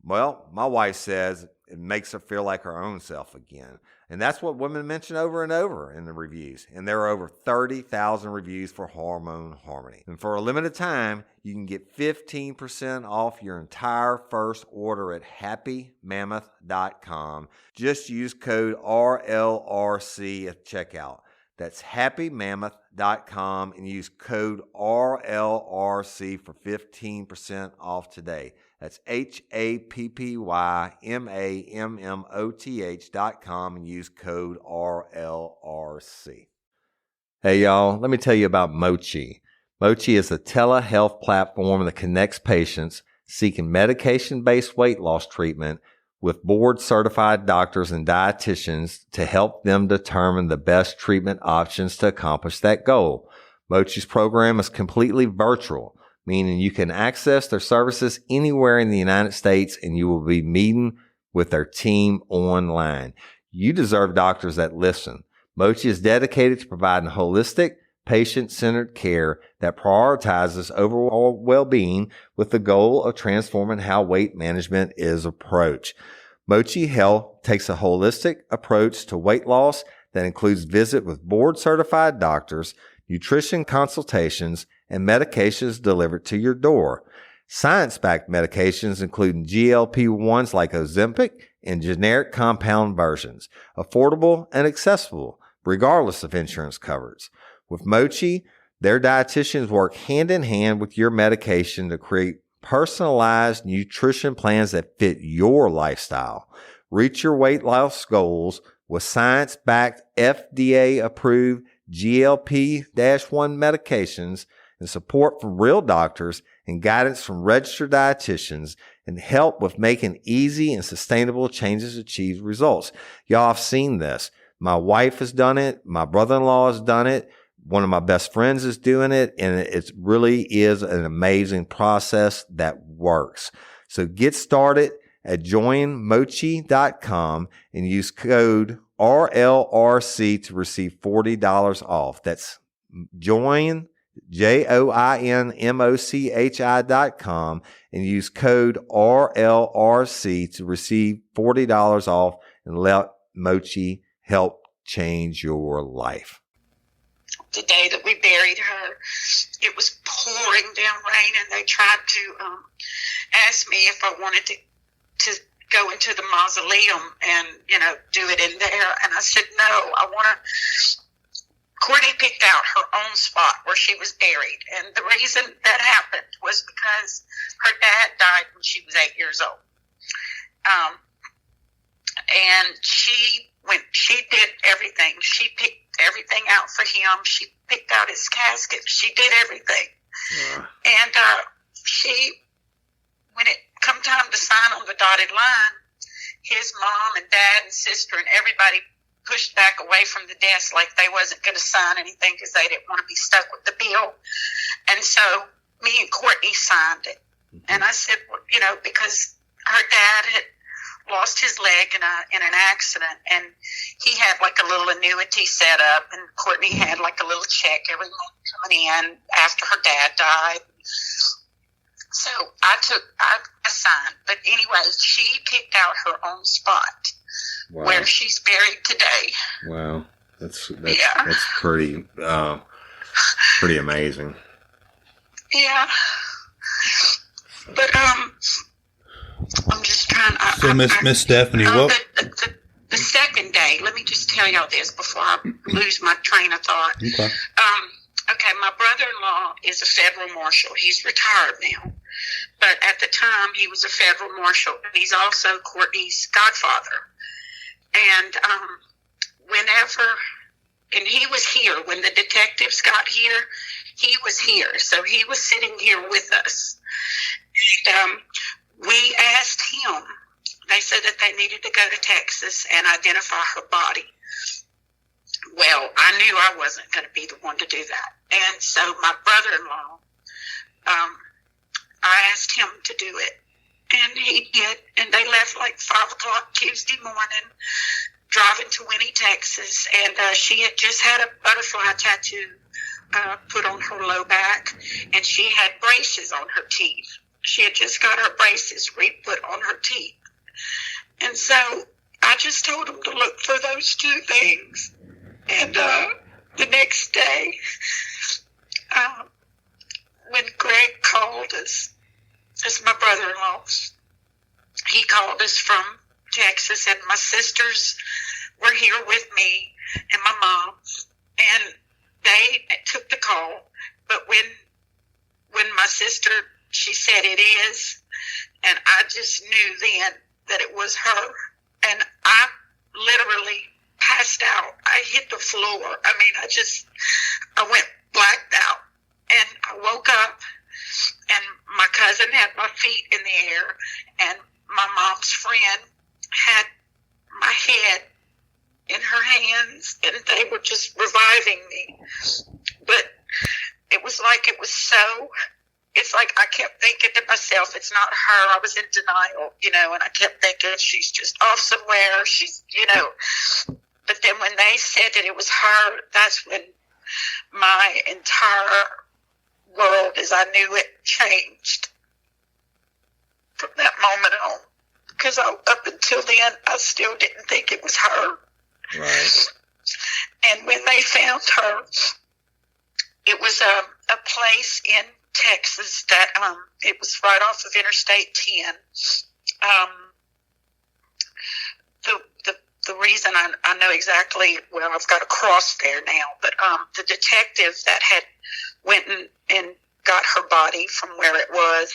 Well, my wife says it makes her feel like her own self again. And that's what women mention over and over in the reviews. And there are over 30,000 reviews for Hormone Harmony. And for a limited time, you can get 15% off your entire first order at happymammoth.com. Just use code RLRC at checkout. That's happymammoth.com and use code RLRC for 15% off today. That's happymammoth.com and use code RLRC. Hey y'all, let me tell you about Mochi. Mochi is a telehealth platform that connects patients seeking medication-based weight loss treatment with board-certified doctors and dietitians to help them determine the best treatment options to accomplish that goal. Mochi's program is completely virtual, meaning you can access their services anywhere in the United States and you will be meeting with their team online. You deserve doctors that listen. Mochi is dedicated to providing holistic, patient-centered care that prioritizes overall well-being with the goal of transforming how weight management is approached. Mochi Health takes a holistic approach to weight loss that includes visit with board-certified doctors, nutrition consultations, and medications delivered to your door. Science-backed medications including GLP-1s like Ozempic and generic compound versions, affordable and accessible regardless of insurance coverage. With Mochi, their dietitians work hand in hand with your medication to create personalized nutrition plans that fit your lifestyle. Reach your weight loss goals with science-backed, FDA-approved GLP-1 medications and support from real doctors and guidance from registered dietitians, and help with making easy and sustainable changes to achieve results. Y'all have seen this. My wife has done it. My brother-in-law has done it. One of my best friends is doing it, and it really is an amazing process that works. So get started at joinmochi.com and use code RLRC to receive $40 off. That's join, joinmochi.com, and use code RLRC to receive $40 off and let Mochi help change your life. The day that we buried her, it was pouring down rain, and they tried to ask me if I wanted to go into the mausoleum and, do it in there. And I said, no, I want to. Courtney picked out her own spot where she was buried. And the reason that happened was because her dad died when she was 8 years old. And she did everything. She picked everything out for him. She picked out his casket. She did everything. Yeah. And when it come time to sign on the dotted line, his mom and dad and sister and everybody pushed back away from the desk like they wasn't going to sign anything because they didn't want to be stuck with the bill. And so me and Courtney signed it. Mm-hmm. And I said, because her dad had lost his leg in an accident, and he had like a little annuity set up, and Courtney had like a little check every month coming in after her dad died. So I signed. But anyway, she picked out her own spot. Wow. Where she's buried today. Wow, that's pretty amazing. Yeah. But I'm just trying. So, Miss Stephanie, what? The second day, let me just tell y'all this before I lose my train of thought. Okay. Okay, my brother-in-law is a federal marshal. He's retired now. But at the time, he was a federal marshal. And he's also Courtney's godfather. And and he was here. When the detectives got here, he was here. So he was sitting here with us. And we asked him, they said that they needed to go to Texas and identify her body. Well, I knew I wasn't going to be the one to do that. And so my brother-in-law, I asked him to do it. And he did. And they left like 5 o'clock Tuesday morning, driving to Winnie, Texas. And she had just had a butterfly tattoo put on her low back. And she had braces on her teeth. She had just got her braces re-put on her teeth. And so I just told him to look for those 2 things. And the next day, when Greg called us, that's my brother-in-law, he called us from Texas, and my sisters were here with me and my mom, and they took the call. But when my sister, she said it is, and I just knew then that it was her, and I literally passed out. I hit the floor. I mean, I went blacked out, and I woke up, and my cousin had my feet in the air, and my mom's friend had my head in her hands, and they were just reviving me. But it was like it's like I kept thinking to myself, it's not her. I was in denial, and I kept thinking she's just off somewhere. She's, But then when they said that it was her, that's when my entire world, as I knew it, changed from that moment on. Because up until then, I still didn't think it was her. Right. And when they found her, it was a place in Texas that it was right off of Interstate 10. The reason I know exactly, well, I've got a cross there now, but the detective that had went and got her body from where it was,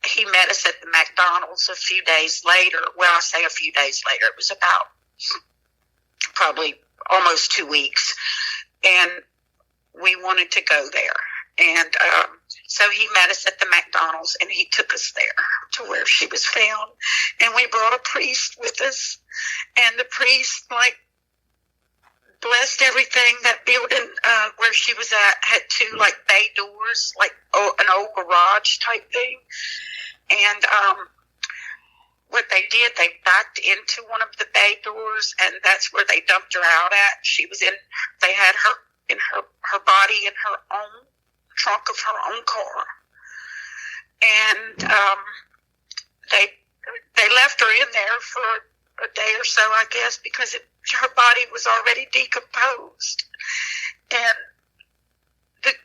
he met us at the McDonald's a few days later. Well, I say a few days later. It was about probably almost 2 weeks. And we wanted to go there. And so he met us at the McDonald's, and he took us there to where she was found. And we brought a priest with us. And the priest, blessed everything. That building where she was at had 2, bay doors, an old garage type thing. And what they did, they backed into one of the bay doors, and that's where they dumped her out at. They had her in her body in her own trunk of her own car. And they left her in there for a day or so, I guess, because her body was already decomposed. And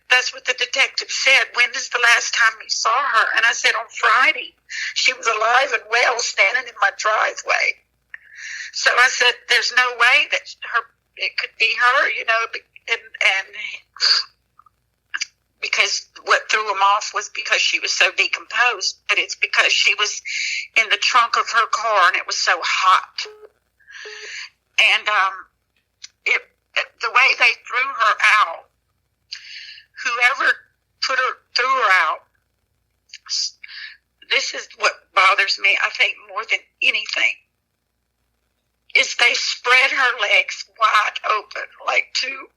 that's what the detective said. When is the last time you saw her? And I said, on Friday. She was alive and well, standing in my driveway. So I said, there's no way that it could be her, and because what threw him off was because she was so decomposed, but it's because she was in the trunk of her car and it was so hot. And the way they threw her out, whoever threw her out, this is what bothers me, I think, more than anything, is they spread her legs wide open, like to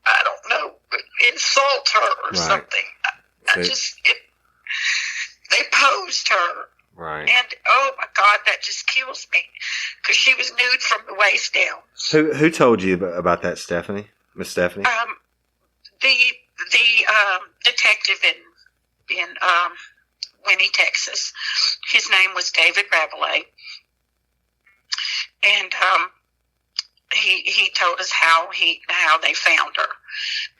I don't know, insult her or something. They posed her. Right. And, oh, my God, that just kills me, because she was nude from the waist down. Who told you about that, Stephanie? Miss Stephanie? The detective in Winnie, Texas. His name was David Rabelais. And he told us how they found her,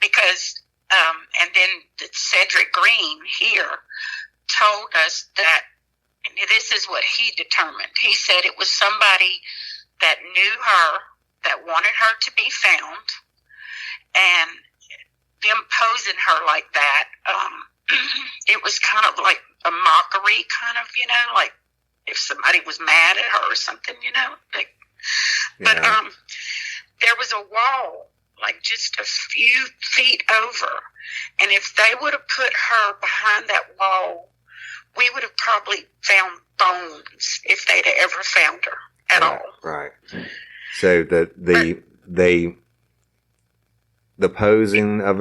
because And then Cedric Green here told us that, and this is what he determined. He said it was somebody that knew her, that wanted her to be found, and them posing her like that, it was kind of like a mockery, kind of, like if somebody was mad at her or something, like. Yeah. But there was a wall, like just a few feet over, and if they would have put her behind that wall, we would have probably found bones if they'd ever found her at all. Right. So the posing of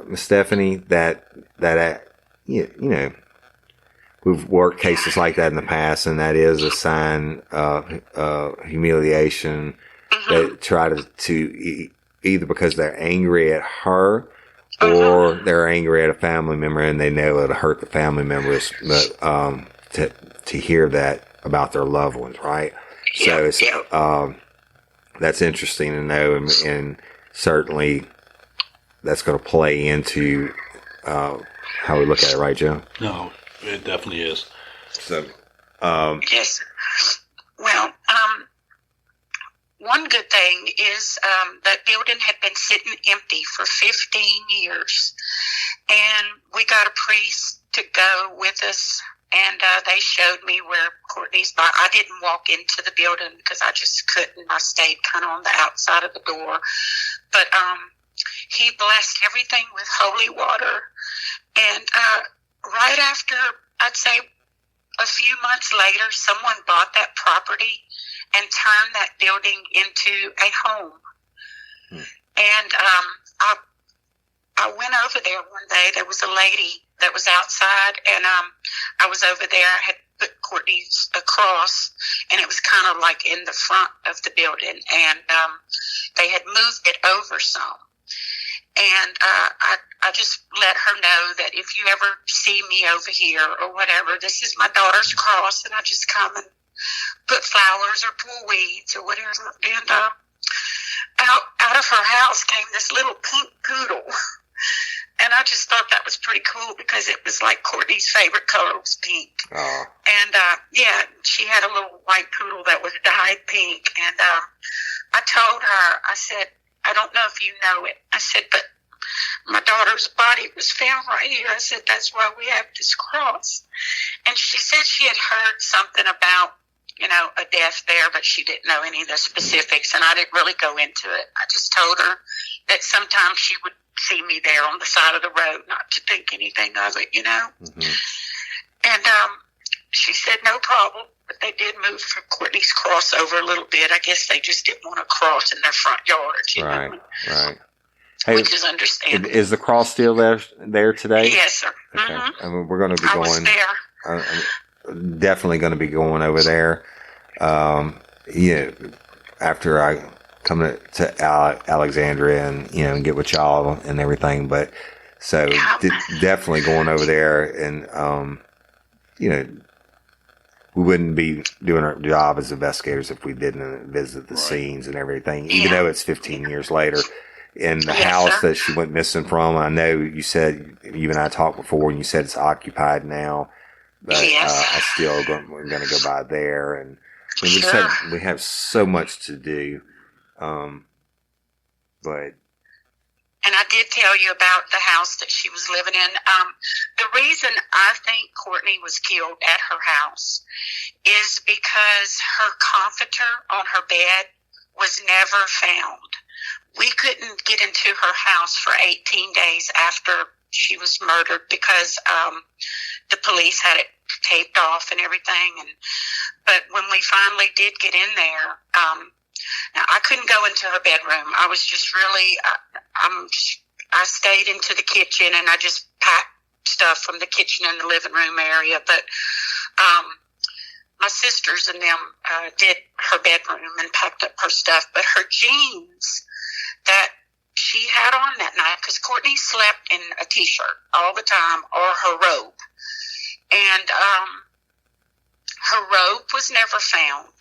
Miss Stephanie, that we've worked cases like that in the past, and that is a sign of humiliation. They try to either because they're angry at her or they're angry at a family member, and they know it'll hurt the family members. But to hear that about their loved ones, right? So it's that's interesting to know, and certainly that's going to play into how we look at it, right, Joe? No, it definitely is. So, yes. Well, one good thing is that building had been sitting empty for 15 years, and we got a priest to go with us, and they showed me where Courtney's body. I didn't walk into the building because I just couldn't. I stayed kind of on the outside of the door, but he blessed everything with holy water, and right after, I'd say a few months later, someone bought that property and turned that building into a home. And I went over there one day. There was a lady that was outside, and I was over there. I had put Courtney's cross, and it was kind of like in the front of the building, and they had moved it over some. And I just let her know that if you ever see me over here or whatever, this is my daughter's cross, and I just come and put flowers or pull weeds or whatever. And out of her house came this little pink poodle. And I just thought that was pretty cool because it was like Courtney's favorite color was pink. Oh. And, she had a little white poodle that was dyed pink. And I told her, I said, I don't know if you know it. I said, but my daughter's body was found right here. I said, that's why we have this cross. And she said she had heard something about, a death there, but she didn't know any of the specifics, and I didn't really go into it. I just told her that sometimes she would see me there on the side of the road, not to think anything of it, And she said, no problem. But they did move Courtney's cross over a little bit. I guess they just didn't want a cross in their front yard. Right. Hey, which is understandable. Is the cross still there today? Yes, sir. Okay. I mean, we're going to be going. I was there. Definitely going to be going over there. After I come to Alexandria and get with y'all and everything. But so definitely going over there, and we wouldn't be doing our job as investigators if we didn't visit the scenes and everything, even though it's 15 years later. In the house that she went missing from, I know you said, you and I talked before, and you said it's occupied now, but I still we're going to go by there, and we have so much to do, but. And I did tell you about the house that she was living in. The reason I think Courtney was killed at her house is because her comforter on her bed was never found. We couldn't get into her house for 18 days after she was murdered because the police had it taped off and everything. But when we finally did get in there, now I couldn't go into her bedroom. I was just really, I stayed into the kitchen, and I just packed stuff from the kitchen and the living room area. But my sisters and them did her bedroom and packed up her stuff. But her jeans that she had on that night, because Courtney slept in a T-shirt all the time, or her robe. And her robe was never found.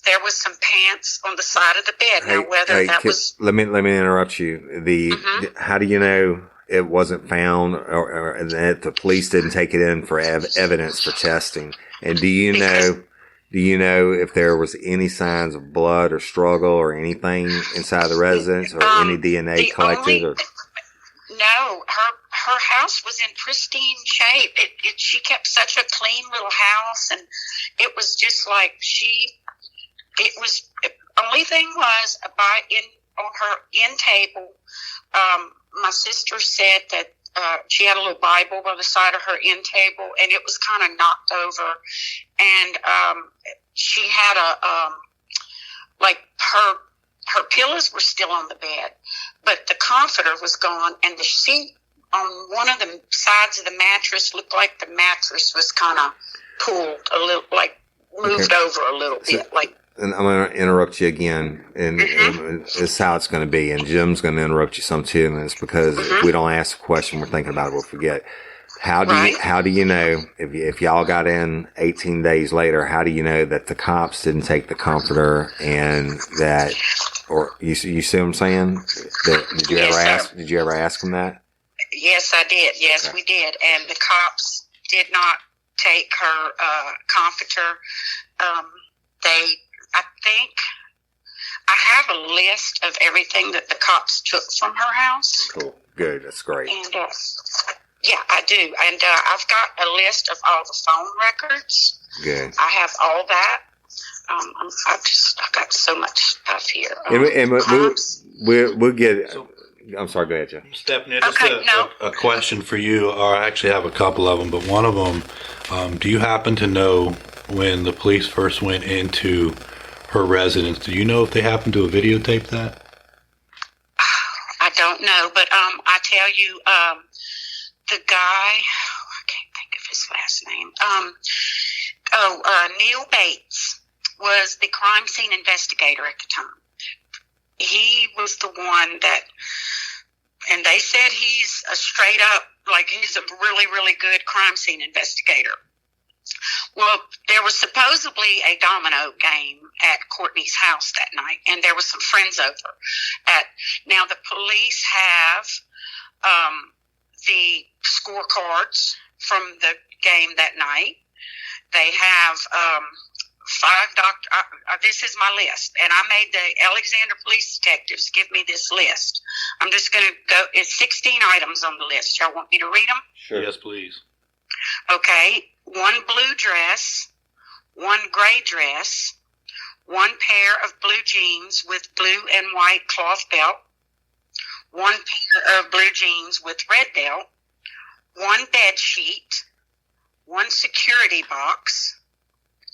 There was some pants on the side of the bed. Now, whether that was... Let me interrupt you. How do you know it wasn't found, and that the police didn't take it in for evidence for testing. And do you know if there was any signs of blood or struggle or anything inside the residence, or any DNA collected? No, her house was in pristine shape. She kept such a clean little house, and it was just like only thing was on her end table. My sister said that she had a little Bible by the side of her end table, and it was kind of knocked over, and she had her pillows were still on the bed, but the comforter was gone, and the sheet on one of the sides of the mattress looked like the mattress was kind of pulled a little, like moved over a little bit, like. And I'm going to interrupt you again, and it's how it's going to be. And Jim's going to interrupt you some too, and it's because if we don't ask a question, we're thinking about it, we'll forget. How do you know if y'all got in 18 days later? How do you know that the cops didn't take the comforter, and that, or you see what I'm saying? Did you ever ask them that? Yes, I did. Yes, okay. We did, and the cops did not take her comforter. I think I have a list of everything that the cops took from her house. Cool. Good. That's great. And yeah, I do. And I've got a list of all the phone records. Good. I have all that. I've got so much stuff here. We'll get it. I'm sorry, go ahead, Jeff. Stephanie, just a question for you, or I actually have a couple of them, but one of them, do you happen to know when the police first went into her residence, do you know if they happened to have videotaped that? I don't know, but I tell you, the guy, I can't think of his last name. Neil Bates was the crime scene investigator at the time. He was the one that, and they said he's a straight up, like he's a really, really good crime scene investigator. Well, there was supposedly a domino game at Courtney's house that night, and there was some friends over. Now, the police have the scorecards from the game that night. They have 5 this is my list, and I made the Alexander police detectives give me this list. I'm just going to go. It's 16 items on the list. Y'all want me to read them? Sure. Yes, please. Okay. 1 blue dress, 1 gray dress, 1 pair of blue jeans with blue and white cloth belt, 1 pair of blue jeans with red belt, 1 bed sheet, 1 security box,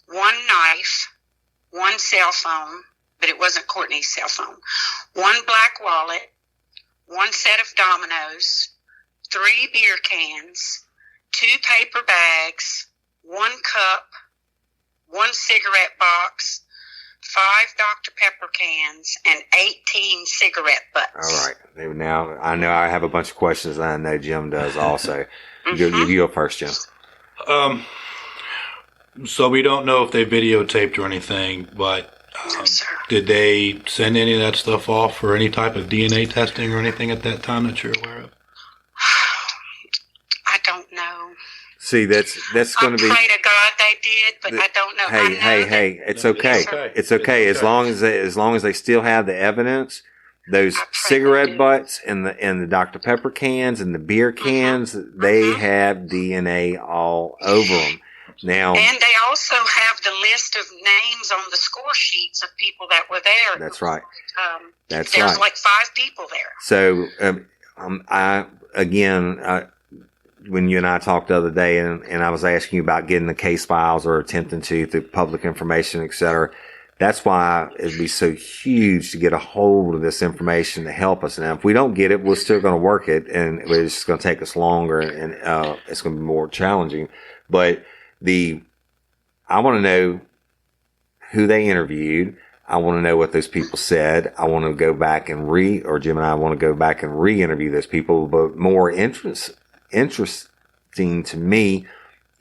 1 knife, 1 cell phone, but it wasn't Courtney's cell phone, 1 black wallet, 1 set of dominoes, 3 beer cans, 2 paper bags, 1 cup, 1 cigarette box, 5 Dr. Pepper cans, and 18 cigarette butts. All right. Now, I know I have a bunch of questions, and I know Jim does also. You go first, Jim. So we don't know if they videotaped or anything, but did they send any of that stuff off for any type of DNA testing or anything at that time that you're aware of? I don't know. See, that's going to be. I pray to God they did, but I don't know. Hey, it's okay. It's okay as long as they still have the evidence. Those cigarette butts and the Dr. Pepper cans and the beer cans, they have DNA all over them. Now, and they also have the list of names on the score sheets of people that were there. That's right. There's like 5 people there. So, when you and I talked the other day, and I was asking you about getting the case files or attempting to through public information, et cetera, that's why it'd be so huge to get a hold of this information to help us. Now, if we don't get it, we're still going to work it, and it's just going to take us longer, and it's going to be more challenging. But I want to know who they interviewed. I want to know what those people said. I want to go back and Jim and I want to go back and re-interview those people. But more interesting to me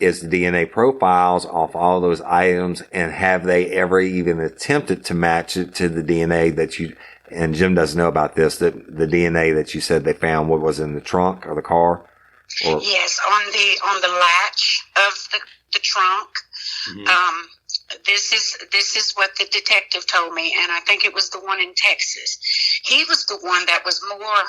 is the DNA profiles off all those items, and have they ever even attempted to match it to the DNA that you and Jim doesn't know about this, that the DNA that you said they found, what was in the trunk of the car? Or? Yes, on the latch of the trunk. Mm-hmm. This is what the detective told me, and I think it was the one in Texas. He was the one that was more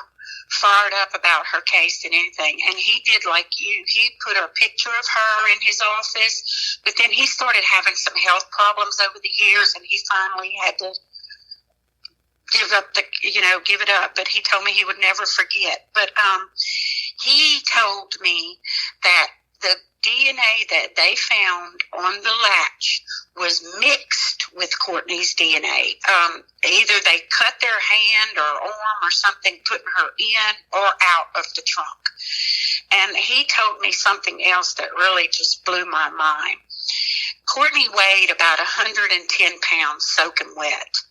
fired up about her case than anything, and he did like you. He put a picture of her in his office, but then he started having some health problems over the years, and he finally had to give it up. But he told me he would never forget. But he told me that the DNA that they found on the latch was mixed with Courtney's DNA. Either they cut their hand or arm or something, putting her in or out of the trunk. And he told me something else that really just blew my mind. Courtney weighed about 110 pounds soaking wet.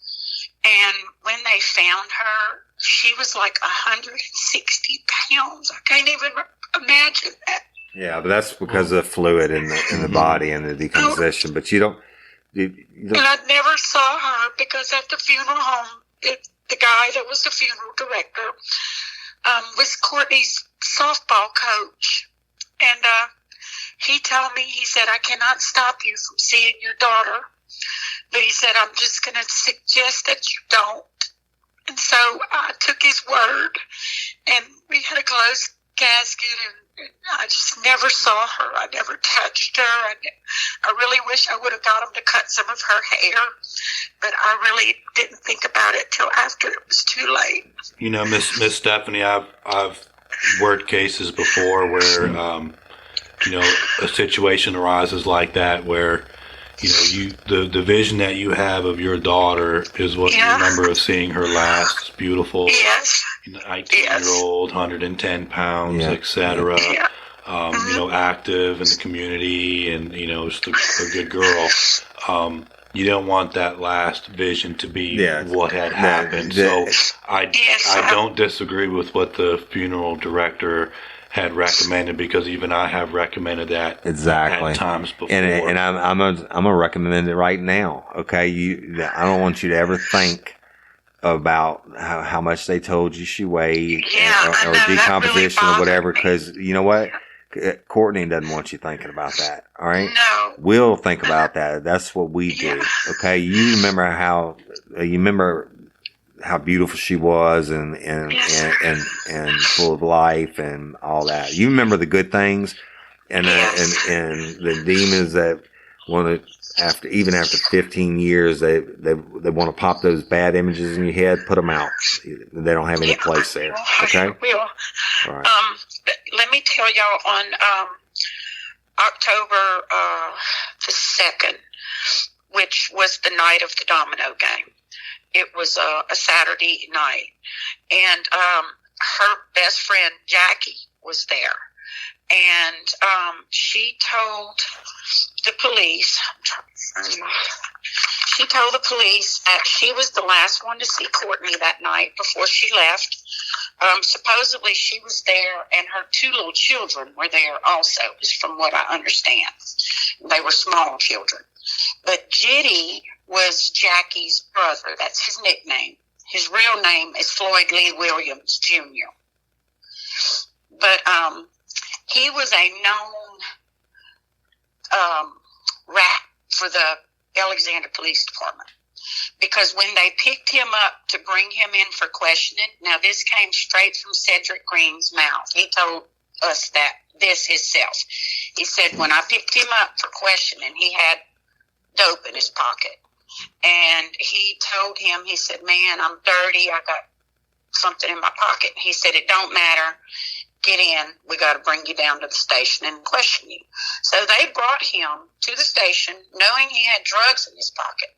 And when they found her, she was like 160 pounds. I can't even imagine that. Yeah, but that's because of fluid in the body and the decomposition. But you don't. And I never saw her because at the funeral home, the guy that was the funeral director was Courtney's softball coach. And he told me, he said, I cannot stop you from seeing your daughter. But he said, I'm just going to suggest that you don't. And so I took his word, and we had a closed casket, and I just never saw her. I never touched her. I really wish I would have got him to cut some of her hair, but I really didn't think about it till after it was too late. You know, Miss Stephanie, I've worked cases before where a situation arises like that where the vision that you have of your daughter is what you remember of seeing her last. It's beautiful. Yes. 19-year-old, 110 pounds, etc. Yeah. Active in the community and, just a good girl. You don't want that last vision to be what had happened. So I don't disagree with what the funeral director had recommended, because even I have recommended that exactly at times before. And I'm gonna recommend it right now. Okay, I don't want you to ever think about how much they told you she weighed or decomposition or whatever, because you know what, Courtney doesn't want you thinking about that. All right, no, we'll think about that. That's what we do. Okay, you remember how beautiful she was and full of life and all that. You remember the good things and the demons that want to, after 15 years, they want to pop those bad images in your head, put them out. They don't have any place there. Okay? All right. Let me tell y'all, on October the 2nd, which was the night of the domino game, it was a Saturday night, and her best friend Jackie was there, and she told the police. She told the police that she was the last one to see Courtney that night before she left. Supposedly she was there, and her 2 little children were there also, is from what I understand. They were small children, but Jitty was Jackie's brother. That's his nickname. His real name is Floyd Lee Williams, Jr. But he was a known rat for the Alexander Police Department, because when they picked him up to bring him in for questioning, now this came straight from Cedric Green's mouth. He told us that this himself. He said, when I picked him up for questioning, he had dope in his pocket. And he told him, he said, man, I'm dirty. I got something in my pocket. He said, it don't matter. Get in. We got to bring you down to the station and question you. So they brought him to the station knowing he had drugs in his pocket.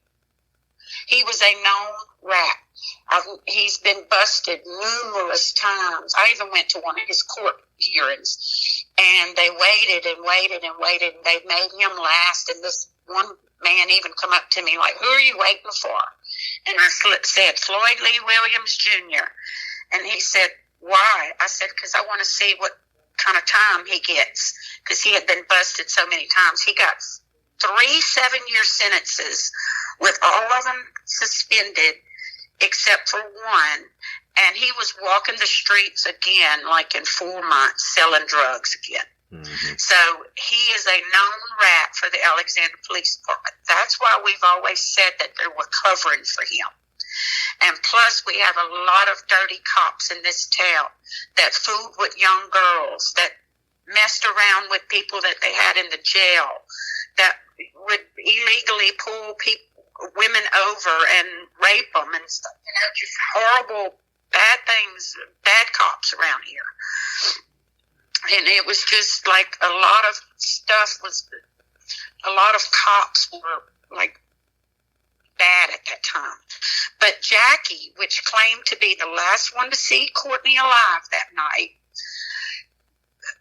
He was a known rat. He's been busted numerous times. I even went to one of his court hearings, and they waited and waited and waited, and they made him last. And this one man even come up to me like, who are you waiting for? And I said, Floyd Lee Williams, Jr. And he said, why? I said, because I want to see what kind of time he gets, because he had been busted so many times. He got 3 7-year sentences with all of them suspended. except for one. And he was walking the streets again, like in 4 months, selling drugs again. Mm-hmm. So he is a known rat for the Alexander Police Department. That's why we've always said that they were covering for him. And plus, we have a lot of dirty cops in this town that fooled with young girls, that messed around with people that they had in the jail, that would illegally pull women over and rape them and stuff. You know, just horrible, bad things, bad cops around here. And it was just like a lot of cops were like bad at that time. But Jackie, which claimed to be the last one to see Courtney alive that night,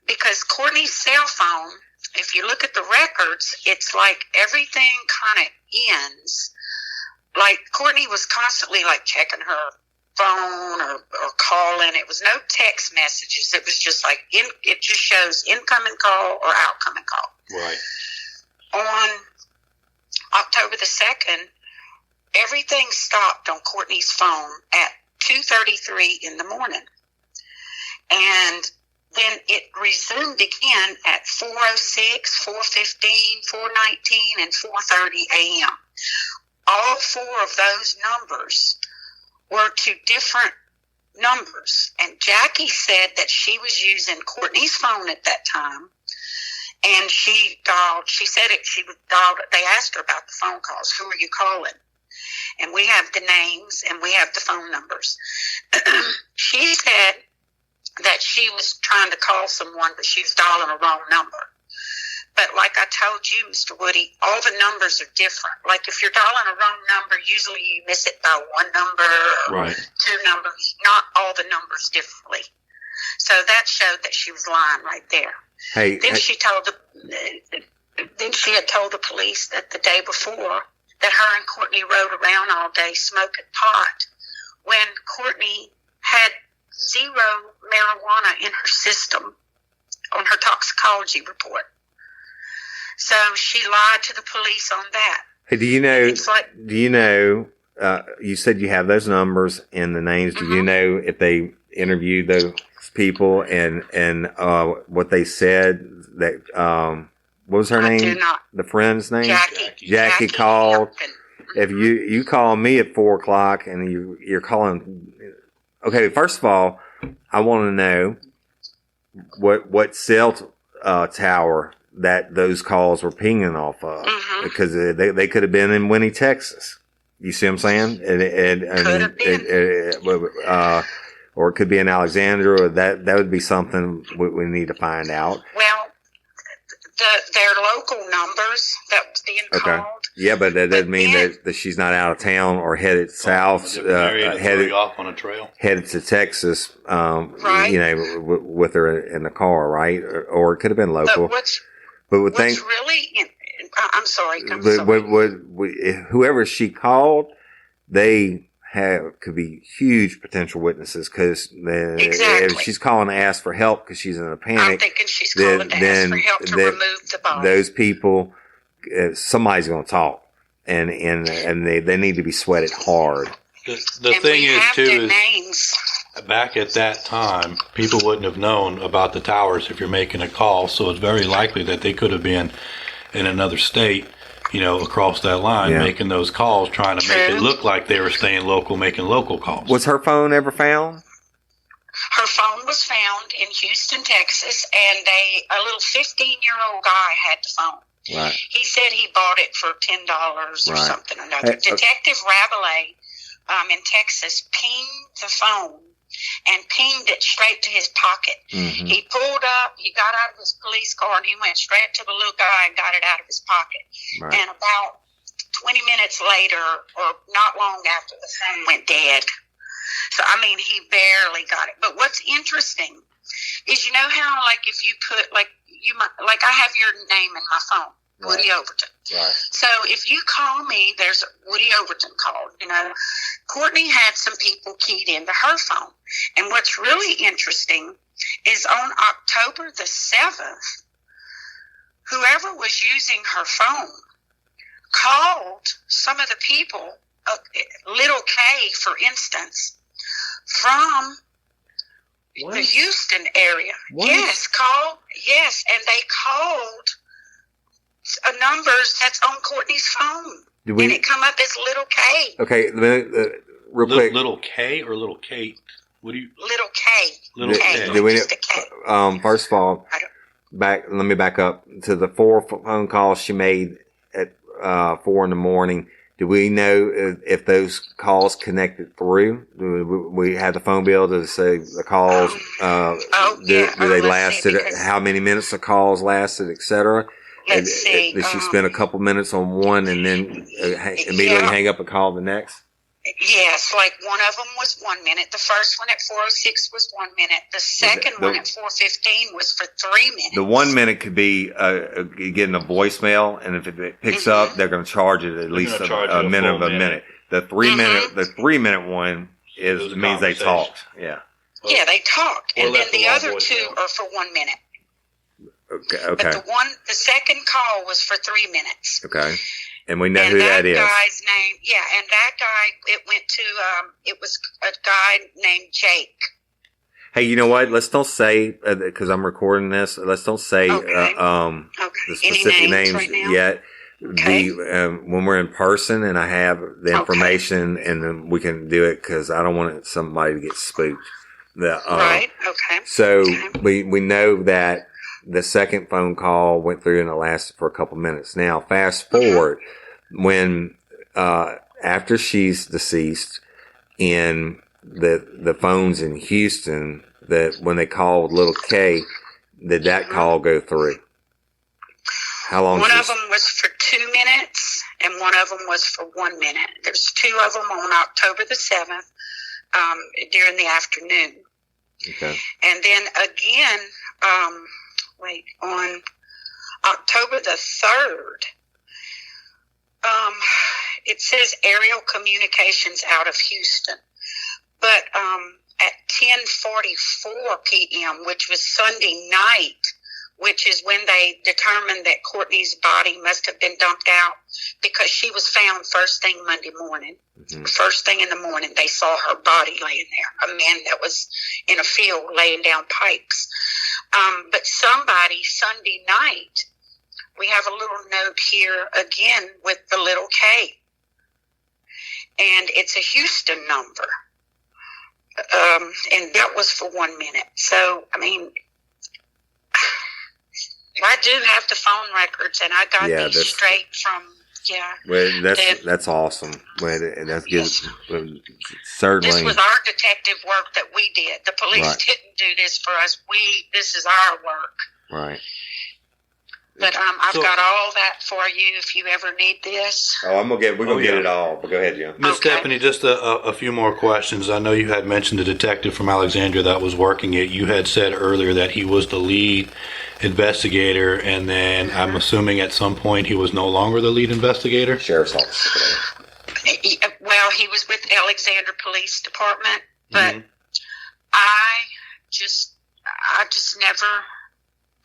because Courtney's cell phone, if you look at the records, it's like everything kind of ends. Like Courtney was constantly like checking her phone or calling. It was no text messages. It was just like it just shows incoming call or outgoing call. Right. On October the 2nd, everything stopped on Courtney's phone at 2:33 in the morning. And then it resumed again at 4:06, 4:15, 4:19, and 4:30 a.m. All 4 of those numbers were to different numbers. And Jackie said that she was using Courtney's phone at that time. And she said she would dial. They asked her about the phone calls. Who are you calling? And we have the names and we have the phone numbers. She said that she was trying to call someone, but she was dialing a wrong number. But like I told you, Mr. Woody, all the numbers are different. Like if you're dialing a wrong number, usually you miss it by 1 number or right. 2 numbers, not all the numbers differently. So that showed that she was lying right there. Then she had told the police that the day before that her and Courtney rode around all day smoking pot when Courtney had 0 marijuana in her system on her toxicology report. So she lied to the police on that. Hey, you said you have those numbers and the names. Do you know if they interviewed those people and what they said? That what was her name? Do not. The friend's name? Jackie called. Hampton. If you call me at 4:00 and you're calling, okay. First of all, I want to know what cell tower that those calls were pinging off of, because they could have been in Winnie, Texas. You see what I'm saying? Could have been. Or it could be in Alexandria. Or that would be something we need to find out. Well, their local numbers that was being called. Yeah, but that doesn't mean that she's not out of town or headed south, headed off on a trail, headed to Texas. Right. You know, with her in the car, right? Or it could have been local. But what's really? I'm sorry. Whoever she called, they could be huge potential witnesses, because if she's calling to ask for help because she's in a panic, I'm thinking she's calling to ask for help to remove the body. Those people, somebody's going to talk, and they need to be sweated hard. The thing is too is back at that time, people wouldn't have known about the towers if you're making a call, so it's very likely that they could have been in another state, you know, across that line, making those calls, trying to make it look like they were staying local, making local calls. Was her phone ever found? Her phone was found in Houston, Texas, and a little 15-year-old guy had the phone. Right. He said he bought it for $10 or something or another. Detective Rabelais in Texas pinged the phone and pinged it straight to his pocket. Mm-hmm. He pulled up, he got out of his police car, and he went straight to the little guy and got it out of his pocket. Right. And about 20 minutes later, or not long after, the phone went dead. So, I mean, he barely got it. But what's interesting is, you know how, like, if you put, like I have your name in my phone, Woody Overton. Right. So if you call me, there's Woody Overton called. You know, Courtney had some people keyed into her phone. And what's really interesting is on October the 7th, whoever was using her phone called some of the people Little K, for instance, from the Houston area. What? Yes, and they called numbers that's on Courtney's phone. And it come up as Little K. Okay, real quick. Little K or Little Kate? What do you? Little K. Little K. Do we, Just a K. First of all, let me back up to the 4 phone calls she made at 4 in the morning. Do we know if those calls connected through? Do we have the phone bill to say the calls? Do they lasted? How many minutes the calls lasted, etc. Let's see. Did she spend a couple minutes on one and then immediately hang up and call the next? Yes, like one of them was 1 minute. The first one at 4:06 was 1 minute. The second one at 4:15 was for 3 minutes. The 1 minute could be getting a voicemail, and if it picks up, they're going to charge it at least a minute of a minute. The 3 minute one means they talked. Yeah. Yeah, they talked, and then the other 2 are for 1 minute. Okay. But the second call was for 3 minutes. Okay. And we know who that is. Guy's name, and that guy, it went to, it was a guy named Jake. Hey, you know what? Let's don't say, because I'm recording this, let's don't say the specific names right yet. Okay. When we're in person and I have the information, and then we can do it, because I don't want somebody to get spooked. Right, okay. So we know that the second phone call went through and it lasted for a couple minutes. Now, fast forward when after she's deceased, and the phones in Houston, that when they called Little K, did that call go through? How long? One of them was for 2 minutes, and one of them was for 1 minute. There's 2 of them on October the 7th during the afternoon. Okay. And then again, on October the 3rd, it says aerial communications out of Houston. But at 10:44 p.m., which was Sunday night, which is when they determined that Courtney's body must have been dumped out, because she was found first thing Monday morning. Mm-hmm. First thing in the morning, they saw her body laying there, a man that was in a field laying down pipes. But somebody, Sunday night, we have a little note here again with the Little K. And it's a Houston number. And that was for 1 minute. So, I mean, I do have the phone records, and I got these straight from, Well, that's awesome. Well, that's good. Yes. Certainly. This was our detective work that we did. The police didn't do this for us. This is our work. Right. But I've got all that for you if you ever need this. Oh, we're gonna get it all. But go ahead, Jim. Miss Stephanie, just a few more questions. I know you had mentioned the detective from Alexandria that was working it. You had said earlier that he was the lead investigator, and then I'm assuming at some point he was no longer the lead investigator? Sheriff's office. Well, he was with the Alexandria Police Department, but I just never...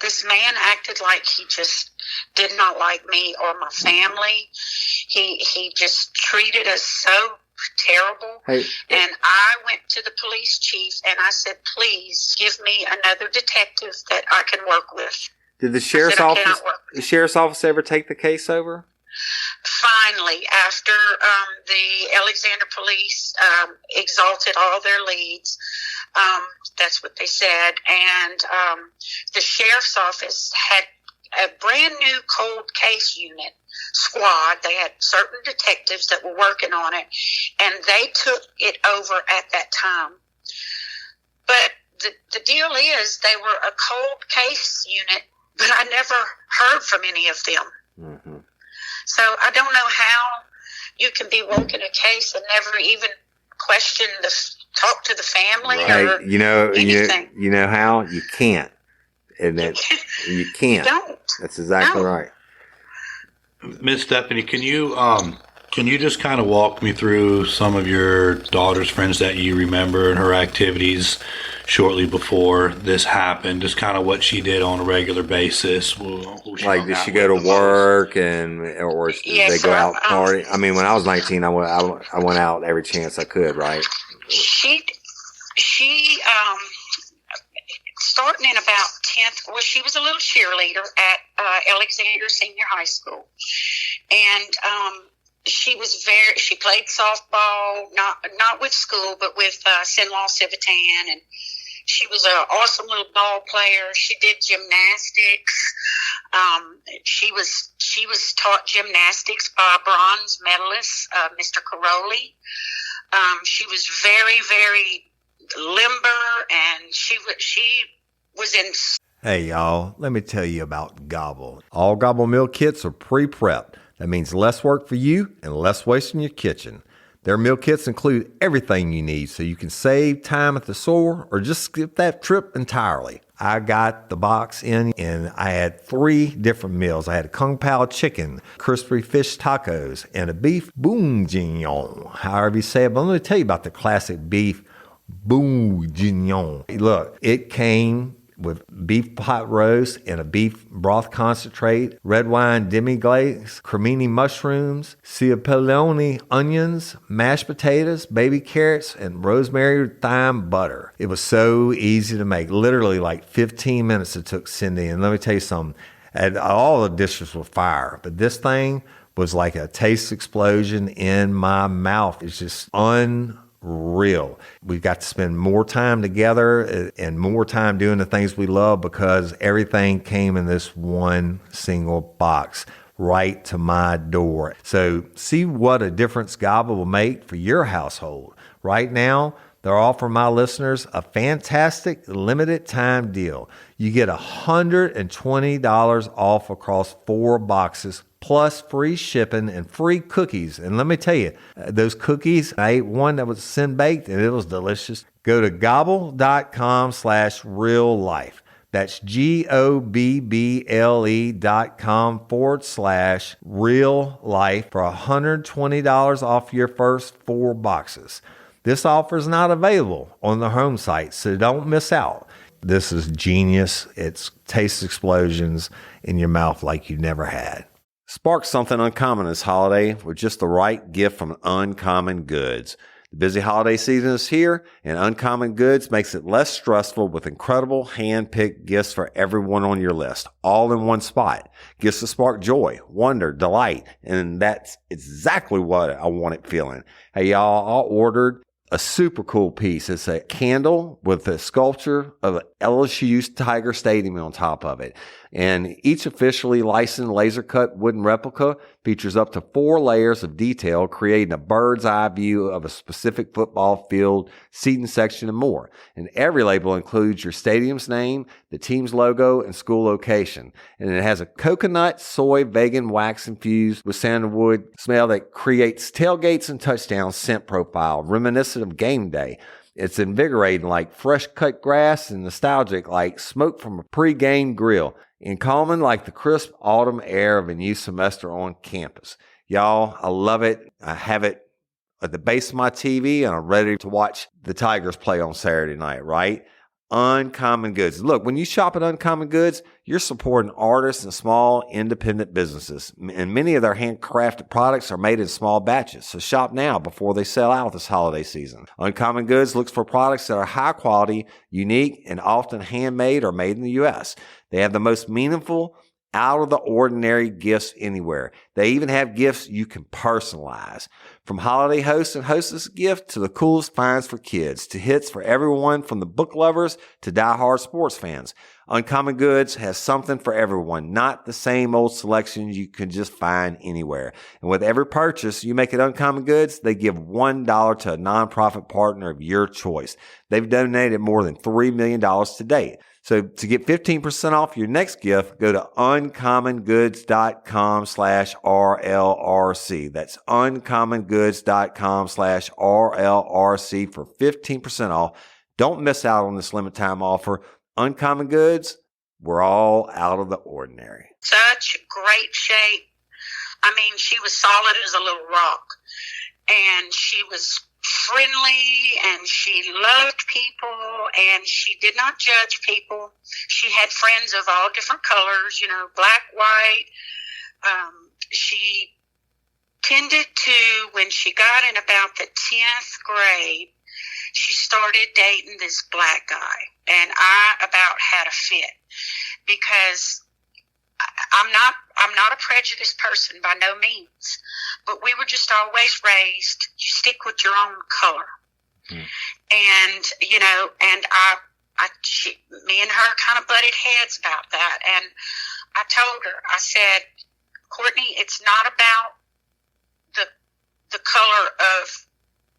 This man acted like he just did not like me or my family. He just treated us so terrible. Hey. And I went to the police chief and I said, please give me another detective that I can work with. Did the sheriff's office ever take the case over? Finally, after the Alexandria Police exalted all their leads, that's what they said, and the sheriff's office had a brand new cold case unit squad. They had certain detectives that were working on it, and they took it over at that time. But the deal is, they were a cold case unit, but I never heard from any of them. Mm-hmm. So I don't know how you can be working a case and never even talk to the family or anything. You know how? You can't. And you can't. You don't. That's exactly right. Miss Stephanie, can you Can you just kind of walk me through some of your daughter's friends that you remember and her activities shortly before this happened? Just kind of what she did on a regular basis. Like, did she go to work or did they go out party? I mean, when I was 19, I went out every chance I could, right? She starting in about 10th, well, she was a little cheerleader at Alexander Senior High School. And she played softball, not with school, but with Sinlaw Civitan, and she was an awesome little ball player. She did gymnastics. She was taught gymnastics by a bronze medalist, Mr. Caroli. She was very, very limber, and she was in. Hey, y'all, let me tell you about Gobble. All Gobble meal kits are pre-prepped. That means less work for you and less waste in your kitchen. Their meal kits include everything you need so you can save time at the store or just skip that trip entirely. I got the box in and I had 3 different meals. I had a Kung Pao chicken, crispy fish tacos, and a beef bourguignon, however you say it. But let me tell you about the classic beef bourguignon. Look, it came with beef pot roast and a beef broth concentrate, red wine demi-glaze, cremini mushrooms, cipollone onions, mashed potatoes, baby carrots, and rosemary thyme butter. It was so easy to make. Literally like 15 minutes it took Cindy. And let me tell you something, and all the dishes were fire, but this thing was like a taste explosion in my mouth. It's just unreal. We've got to spend more time together and more time doing the things we love because everything came in this one single box right to my door. So see what a difference Gobble will make for your household. Right now, they're offering my listeners a fantastic limited time deal. You get $120 off across 4 boxes plus free shipping and free cookies. And let me tell you, those cookies, I ate one that was sin baked and it was delicious. Go to gobble.com/real life. That's GOBBLE.com/real life for $120 off your first 4 boxes. This offer is not available on the home site, so don't miss out. This is genius. It's taste explosions in your mouth like you never had. Spark something uncommon this holiday with just the right gift from Uncommon Goods. The busy holiday season is here, and Uncommon Goods makes it less stressful with incredible hand-picked gifts for everyone on your list, all in one spot. Gifts that spark joy, wonder, delight, and that's exactly what I wanted feeling. Hey, y'all, I ordered a super cool piece. It's a candle with a sculpture of LSU's Tiger Stadium on top of it. And each officially licensed laser cut wooden replica features up to 4 layers of detail, creating a bird's eye view of a specific football field, seating section, and more. And every label includes your stadium's name, the team's logo, and school location. And it has a coconut, soy, vegan wax infused with sandalwood smell that creates tailgates and touchdowns scent profile, reminiscent of game day. It's invigorating like fresh cut grass and nostalgic like smoke from a pre-game grill, and calming like the crisp autumn air of a new semester on campus. Y'all, I love it. I have it at the base of my TV, and I'm ready to watch the Tigers play on Saturday night, right? Uncommon Goods. Look, when you shop at Uncommon Goods, you're supporting artists and small independent businesses. And many of their handcrafted products are made in small batches. So shop now before they sell out this holiday season. Uncommon Goods looks for products that are high quality, unique, and often handmade or made in the U.S. They have the most meaningful, out of the ordinary gifts anywhere. They even have gifts you can personalize. From holiday hosts and hostess gift to the coolest finds for kids to hits for everyone from the book lovers to diehard sports fans. Uncommon Goods has something for everyone, not the same old selections you can just find anywhere. And with every purchase you make at Uncommon Goods, they give $1 to a nonprofit partner of your choice. They've donated more than $3 million to date. So to get 15% off your next gift, go to uncommongoods.com/RLRC. That's uncommongoods.com/RLRC for 15% off. Don't miss out on this limited time offer. Uncommon Goods, we're all out of the ordinary. Such great shape. I mean, she was solid as a little rock. And she was friendly, and she loved people, and she did not judge people. She had friends of all different colors, you know, black, white. She tended to, when she got in about the 10th grade, she started dating this black guy. And I about had a fit, because I'm not a prejudiced person by no means, but we were just always raised, you stick with your own color. And, you know, and me and her kind of butted heads about that. And I told her, I said, Courtney, it's not about the color of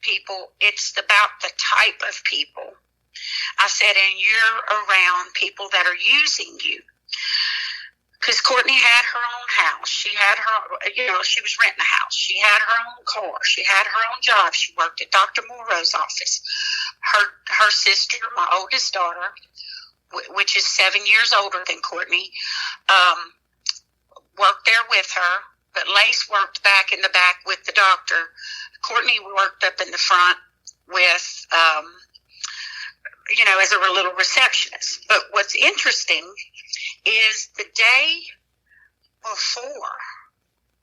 people. It's about the type of people. I said, and you're around people that are using you. Because Courtney had her own house. She had her, you know, she was renting a house. She had her own car. She had her own job. She worked at Dr. Morrow's office. Her sister, my oldest daughter, which is 7 years older than Courtney, worked there with her. But Lace worked back in the back with the doctor. Courtney worked up in the front with, you know, as a little receptionist. But what's interesting is the day before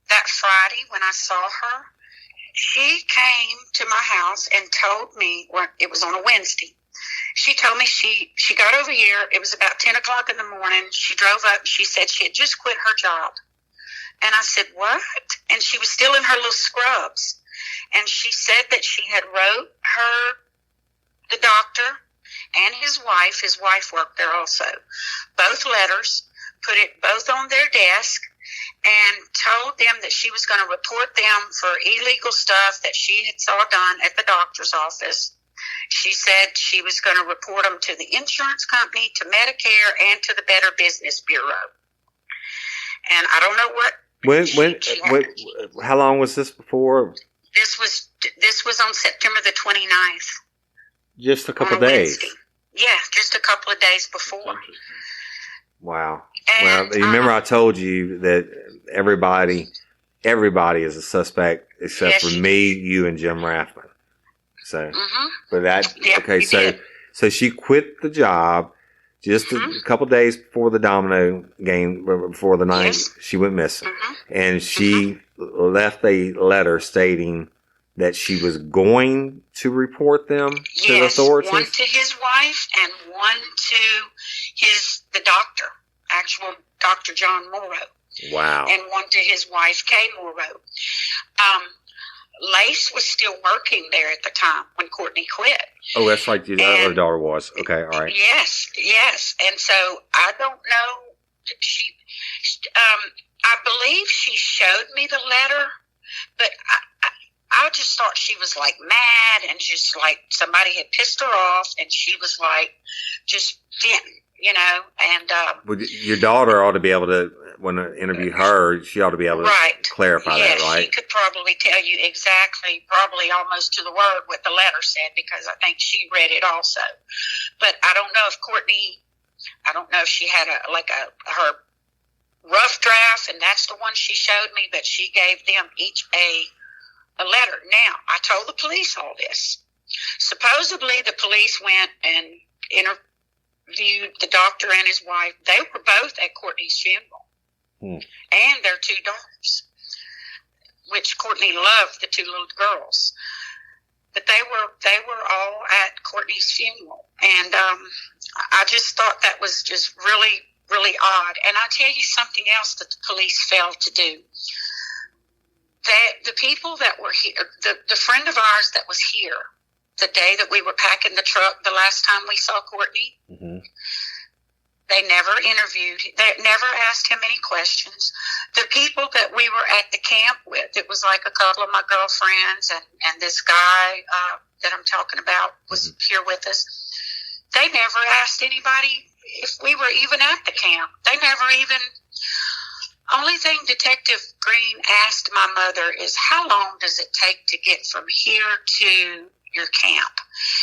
that Friday when I saw her, she came to my house and told me, well, it was on a Wednesday. She told me she got over here. It was about 10 o'clock in the morning. She drove up. She said she had just quit her job. And I said, what? And she was still in her little scrubs. And she said that she had wrote the doctor and his wife worked there also, both letters, put it both on their desk, and told them that she was going to report them for illegal stuff that she had saw done at the doctor's office. She said she was going to report them to the insurance company, to Medicare, and to the Better Business Bureau. And I don't know what. How long was this before? This was on September the 29th. Just a couple days. Wednesday. Yeah, just a couple of days before. Wow. And, well, you remember I told you that everybody is a suspect except for me, you, and Jim Rathman. So, but that, okay, so she quit the job just a couple days before the domino game, before the night she went missing. And she left a letter stating that she was going to report them to the authorities? One to his wife and one to the doctor, actual Dr. John Morrow. Wow. And one to his wife, Kay Morrow. Lace was still working there at the time when Courtney quit. Oh, that's like the other daughter was. Okay, all right. Yes. And so I don't know. I believe she showed me the letter, but I just thought she was like mad and just like somebody had pissed her off, and she was like just venting, you know. And your daughter ought to be able to, when I interview her, she ought to be able to clarify that, right? She could probably tell you exactly, probably almost to the word, what the letter said, because I think she read it also. But I don't know if Courtney, I don't know if she had her rough draft, and that's the one she showed me, but she gave them each a letter. Now, I told the police all this. Supposedly, the police went and interviewed the doctor and his wife. They were both at Courtney's funeral, and their two daughters, which Courtney loved, the two little girls. But they were all at Courtney's funeral, and I just thought that was just really, really odd. And I'll tell you something else that the police failed to do. The people that were here, the friend of ours that was here the day that we were packing the truck the last time we saw Courtney, they never interviewed, they never asked him any questions. The people that we were at the camp with, it was like a couple of my girlfriends and this guy that I'm talking about was here with us. They never asked anybody if we were even at the camp. They never even... Only thing Detective Green asked my mother is, how long does it take to get from here to your camp?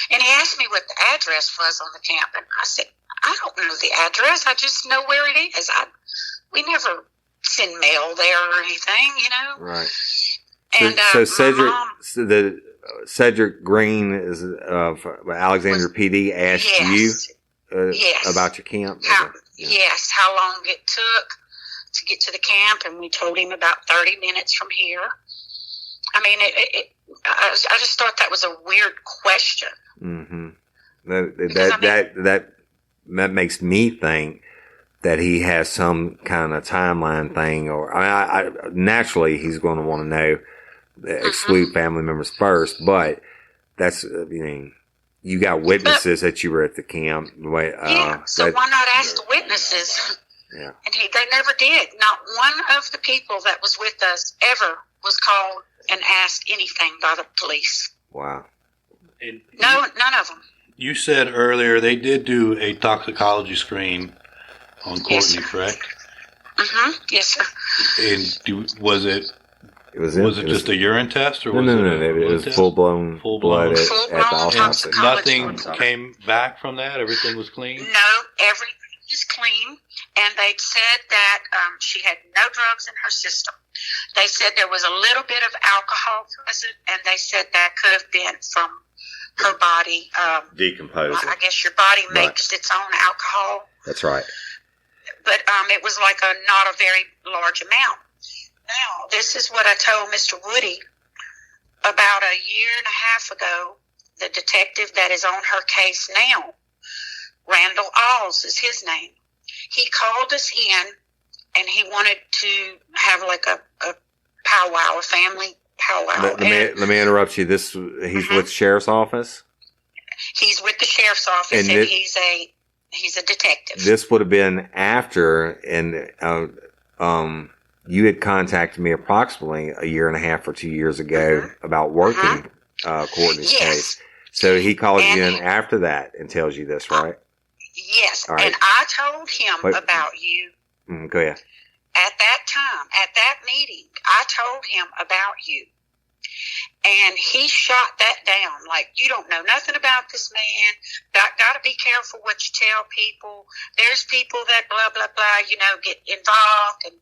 And he asked me what the address was on the camp. And I said, I don't know the address. I just know where it is. We never send mail there or anything, Right. And So Cedric Green is Alexander PD asked you yes. about your camp. Yes, how long it took to get to the camp, and we told him about 30 minutes from here. I mean, I just thought that was a weird question. Mm-hmm. That makes me think that he has some kind of timeline thing, or naturally he's going to want to know, exclude family members first. But that's, you got witnesses that you were at the camp. So why not ask the witnesses? Yeah. And they never did. Not one of the people that was with us ever was called and asked anything by the police. Wow. No, none of them. You said earlier they did do a toxicology screen on Courtney, correct? Mm-hmm. Yes, sir. And was it just a urine test, or no? It was full blown blood at the autopsy. Nothing came back from that. Everything was clean. No, everything is clean. And they said that she had no drugs in her system. They said there was a little bit of alcohol present, and they said that could have been from her body decomposing. I guess your body makes its own alcohol. That's right. But it was like not a very large amount. Now, this is what I told Mr. Woody about a year and a half ago. The detective that is on her case now, Randall Alls is his name. He called us in, and he wanted to have like a powwow, a family powwow. Let me interrupt you. He's with the sheriff's office? He's with the sheriff's office, and he's a detective. This would have been after, and you had contacted me approximately a year and a half or 2 years ago about working Courtney's case. So he called you in after that and tells you this, right? Yes, right. And I told him about you. Go ahead. At that time, at that meeting, I told him about you. And he shot that down. Like, you don't know nothing about this man. Got to be careful what you tell people. There's people that blah, blah, blah, get involved, and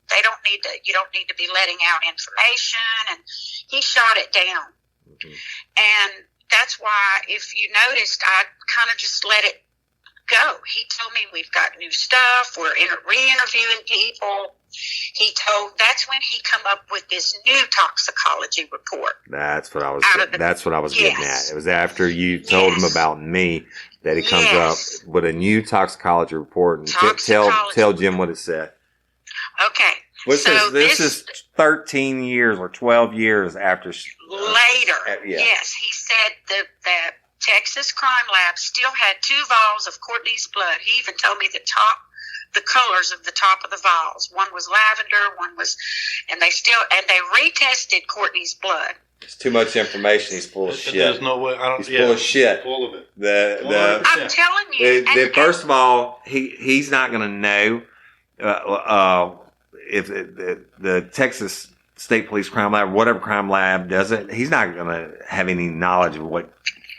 you don't need to be letting out information. And he shot it down. Mm-hmm. And that's why, if you noticed, I kind of just let it go. He told me we've got new stuff. We're re-interviewing people. That's when he come up with this new toxicology report. That's what I was getting at. It was after you told him about me that he comes up with a new toxicology report. And tell Jim what it said. Okay. This is 13 years or 12 years after. Later. Yes. He said that Texas Crime Lab still had 2 vials of Courtney's blood. He even told me the colors of the top of the vials. One was lavender, and they retested Courtney's blood. It's too much information. He's full of shit. There's no way. He's full of shit. Full of it. I'm telling you. First of all, he's not going to know if the Texas State Police Crime Lab, whatever crime lab does it. He's not going to have any knowledge of what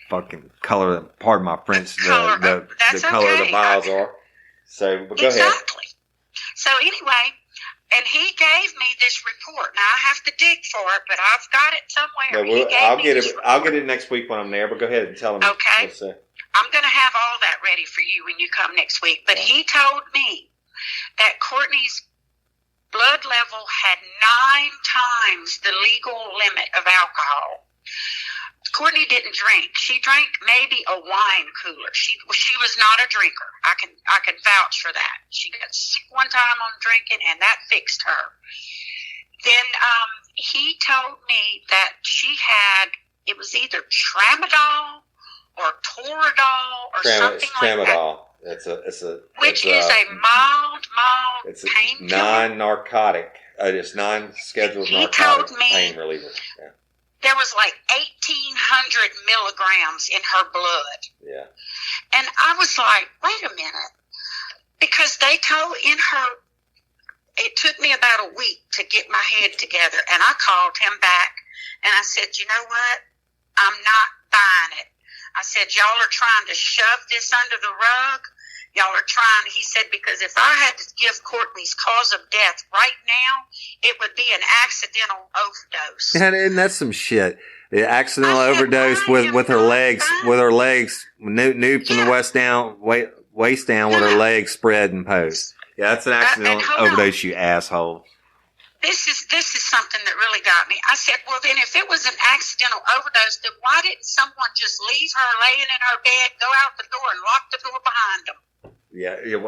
fucking color, pardon my French, the color of the vials are. So, but go ahead. So anyway, and he gave me this report. Now I have to dig for it, but I've got it somewhere. I'll get it next week when I'm there. But go ahead and tell him. Okay. I'm going to have all that ready for you when you come next week. But he told me that Courtney's blood level had 9 times the legal limit of alcohol. Courtney didn't drink. She drank maybe a wine cooler. She was not a drinker. I can vouch for that. She got sick one time on drinking, and that fixed her. Then he told me that she had, it was either tramadol or toradol or something like that. Which is a mild pain killer. Non-narcotic. It's non-scheduled narcotic pain reliever. Yeah. There was like 1,800 milligrams in her blood. Yeah. And I was like, wait a minute. Because they told it took me about a week to get my head together. And I called him back and I said, you know what? I'm not buying it. I said, y'all are trying to shove this under the rug. y'all are trying, he said, because if I had to give Courtney's cause of death right now, it would be an accidental overdose. And that's some shit. The accidental I said, overdose why with her am I legs, fine? with her legs nude from the waist down with her legs spread and posed. Yeah, that's an accidental overdose, you asshole. This is something that really got me. I said, well, then if it was an accidental overdose, then why didn't someone just leave her laying in her bed, go out the door, and lock the door behind them? Yeah. You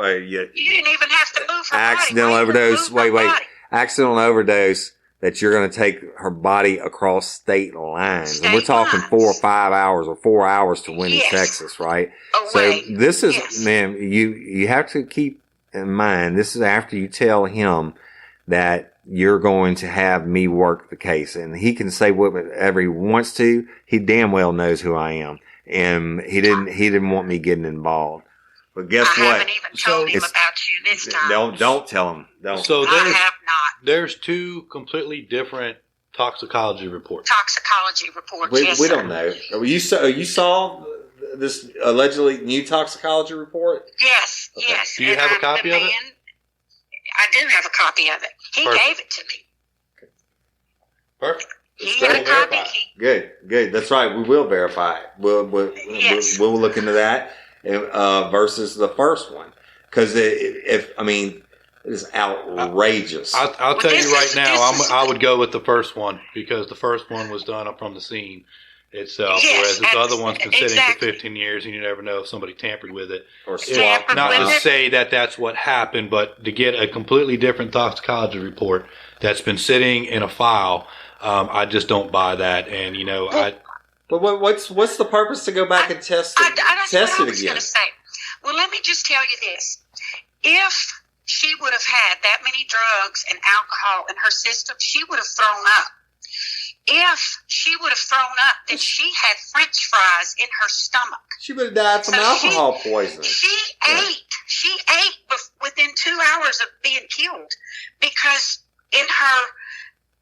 didn't even have to move her Accidental body. overdose. Wait. Accidental overdose that you're going to take her body across state lines. And we're talking 4 or 5 hours or 4 hours to Winnie, Texas, right? Away. So this is, man, you have to keep in mind, this is after you tell him that you're going to have me work the case, and he can say whatever he wants to. He damn well knows who I am, and he didn't want me getting involved. But guess what? I haven't even told him about you this time. Don't tell him. Don't. So I have not. There's two completely different toxicology reports. Toxicology reports. Yes, we don't know. You saw this allegedly new toxicology report? Yes. Okay. Yes. Do you have a copy of it? I do have a copy of it. He gave it to me. Perfect. He got a copy. Good. That's right. We will verify it. We'll look into that versus the first one, because it is outrageous. I'll tell you right now, I would go with the first one, because the first one was done up from the scene itself, whereas this other one's been sitting for 15 years, and you never know if somebody tampered with it. Or not to say that that's what happened, but to get a completely different toxicology report that's been sitting in a file, I just don't buy that. And But what's the purpose to go back and test it? That's what I was going to say. Well, let me just tell you this: if she would have had that many drugs and alcohol in her system, she would have thrown up. If she would have thrown up, then she had French fries in her stomach. She would have died from alcohol poisoning. She ate within 2 hours of being killed, because in her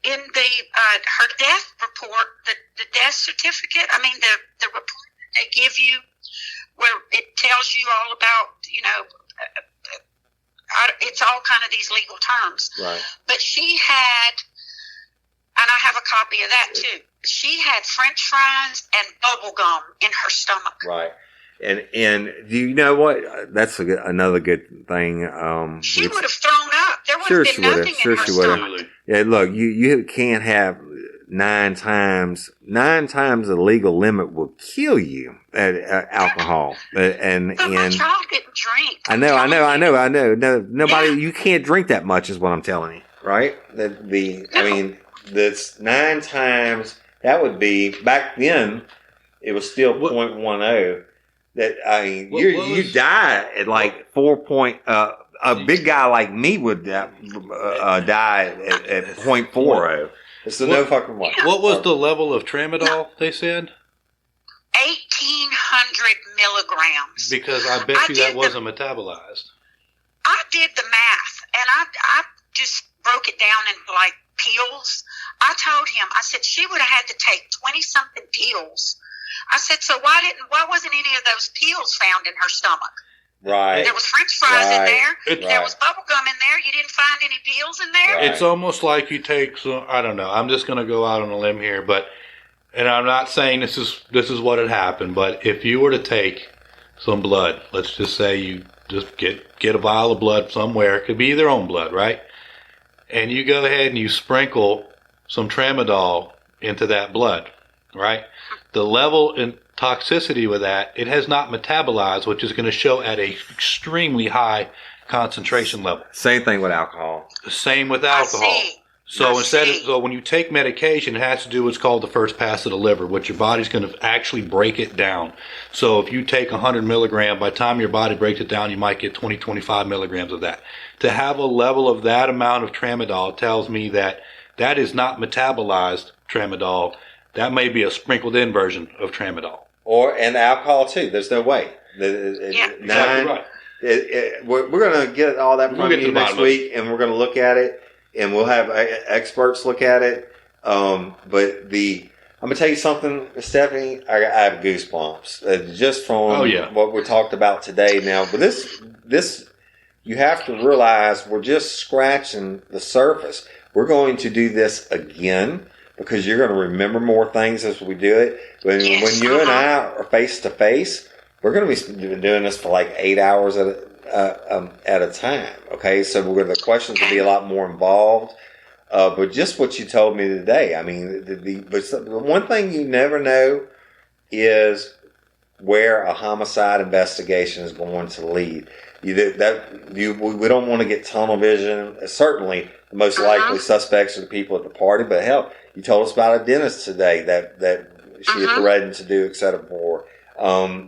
death report, the death certificate, the report that they give you, where it tells you all about, it's all kind of these legal terms. Right. But she had, and I have a copy of that too, she had French fries and bubble gum in her stomach. Right. And do you know what? That's another good thing. She would have thrown up. There would have been nothing in her stomach. Yeah, look, you can't have 9 times the legal limit will kill you at alcohol. But my child didn't drink. I know. No, nobody. You can't drink that much, is what I'm telling you, right? That's 9 times. That would be, back then. It was still 0.10. You die at like 4 point. A big guy like me would die at 0.40. It's no fucking way. What was the level of tramadol, they said? 1,800 milligrams. Because I bet you that wasn't metabolized. I did the math, and I just broke it down into like pills. I told him, I said, she would have had to take 20-something pills. I said, so why wasn't any of those pills found in her stomach? Right. There was French fries in there. There was bubble gum in there. You didn't find any pills in there? Right. It's almost like you take some, I don't know. I'm just going to go out on a limb here, and I'm not saying this is what had happened, but if you were to take some blood, let's just say you just get a vial of blood somewhere, it could be their own blood, right? And you go ahead and you sprinkle some tramadol into that blood, right? The level in toxicity with that, it has not metabolized, which is going to show at a extremely high concentration level. Same thing with alcohol. Same with alcohol. So when you take medication, it has to do what's called the first pass of the liver, which your body's going to actually break it down. So if you take 100 milligram, by the time your body breaks it down, you might get 20, 25 milligrams of that. To have a level of that amount of tramadol tells me that is not metabolized tramadol. That may be a sprinkled in version of tramadol. And alcohol too. There's no way. Exactly right. We're going to get all that from you next week, and we're going to look at it, and we'll have experts look at it. But I'm gonna tell you something, Stephanie. I have goosebumps just from what we talked about today. Now, but this you have to realize we're just scratching the surface. We're going to do this again because you're going to remember more things as we do it. When you and I are face to face, we're going to be doing this for like 8 hours at a time. Okay, so the questions will be a lot more involved. But just what you told me today, I mean, the one thing you never know is where a homicide investigation is going to lead. We don't want to get tunnel vision. Certainly, the most likely suspects are the people at the party. But hell, you told us about a dentist today that she had threatened to do, et cetera.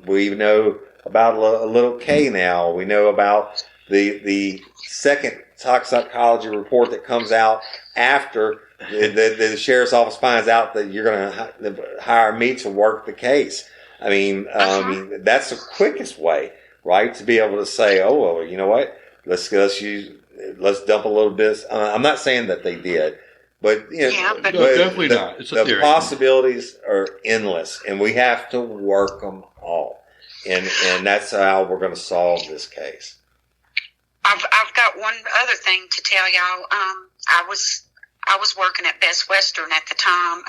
We know about a little K now. We know about the second toxicology report that comes out after the sheriff's office finds out that you're going to hire me to work the case. I mean, that's the quickest way, right? To be able to say, oh, well, you know what? Let's dump a little bit. I'm not saying that they did, but but definitely not. It's the possibilities are endless, and we have to work them all, and that's how we're going to solve this case. I've got one other thing to tell y'all. I was working at Best Western at the time.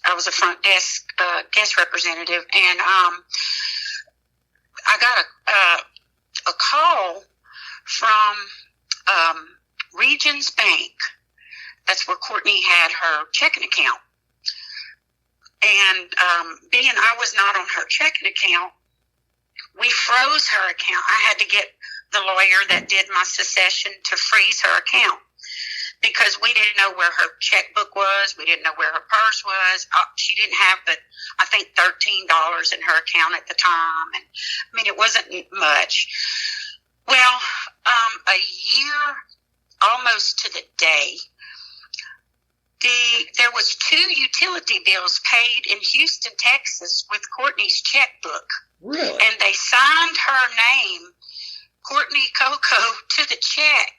I was a front desk guest representative, and I got a call from Regions Bank. That's where Courtney had her checking account. And being I was not on her checking account, we froze her account. I had to get the lawyer that did my secession to freeze her account because we didn't know where her checkbook was. We didn't know where her purse was. She didn't have but I think $13 in her account at the time. And I mean, it wasn't much. Well, a year almost to the day, there was 2 utility bills paid in Houston, Texas with Courtney's checkbook. Really? And they signed her name, Courtney Coco, to the check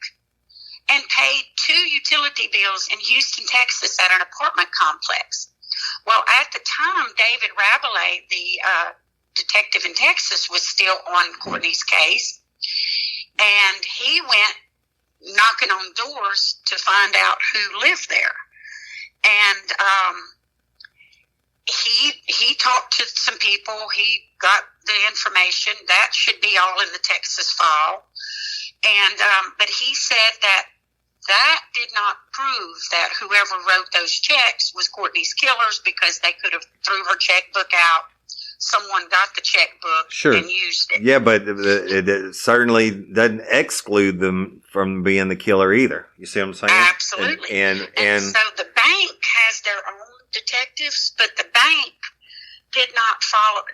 and paid 2 utility bills in Houston, Texas at an apartment complex. Well, at the time, David Rabelais, the detective in Texas, was still on Courtney's case. And he went knocking on doors to find out who lived there. And he talked to some people. He got the information. That should be all in the Texas file. And but he said that did not prove that whoever wrote those checks was Courtney's killers because they could have threw her checkbook out. Someone got the checkbook and used it. Yeah, but it certainly doesn't exclude them from being the killer either. You see what I'm saying? Absolutely. And so the bank has their own detectives, but the bank did not follow.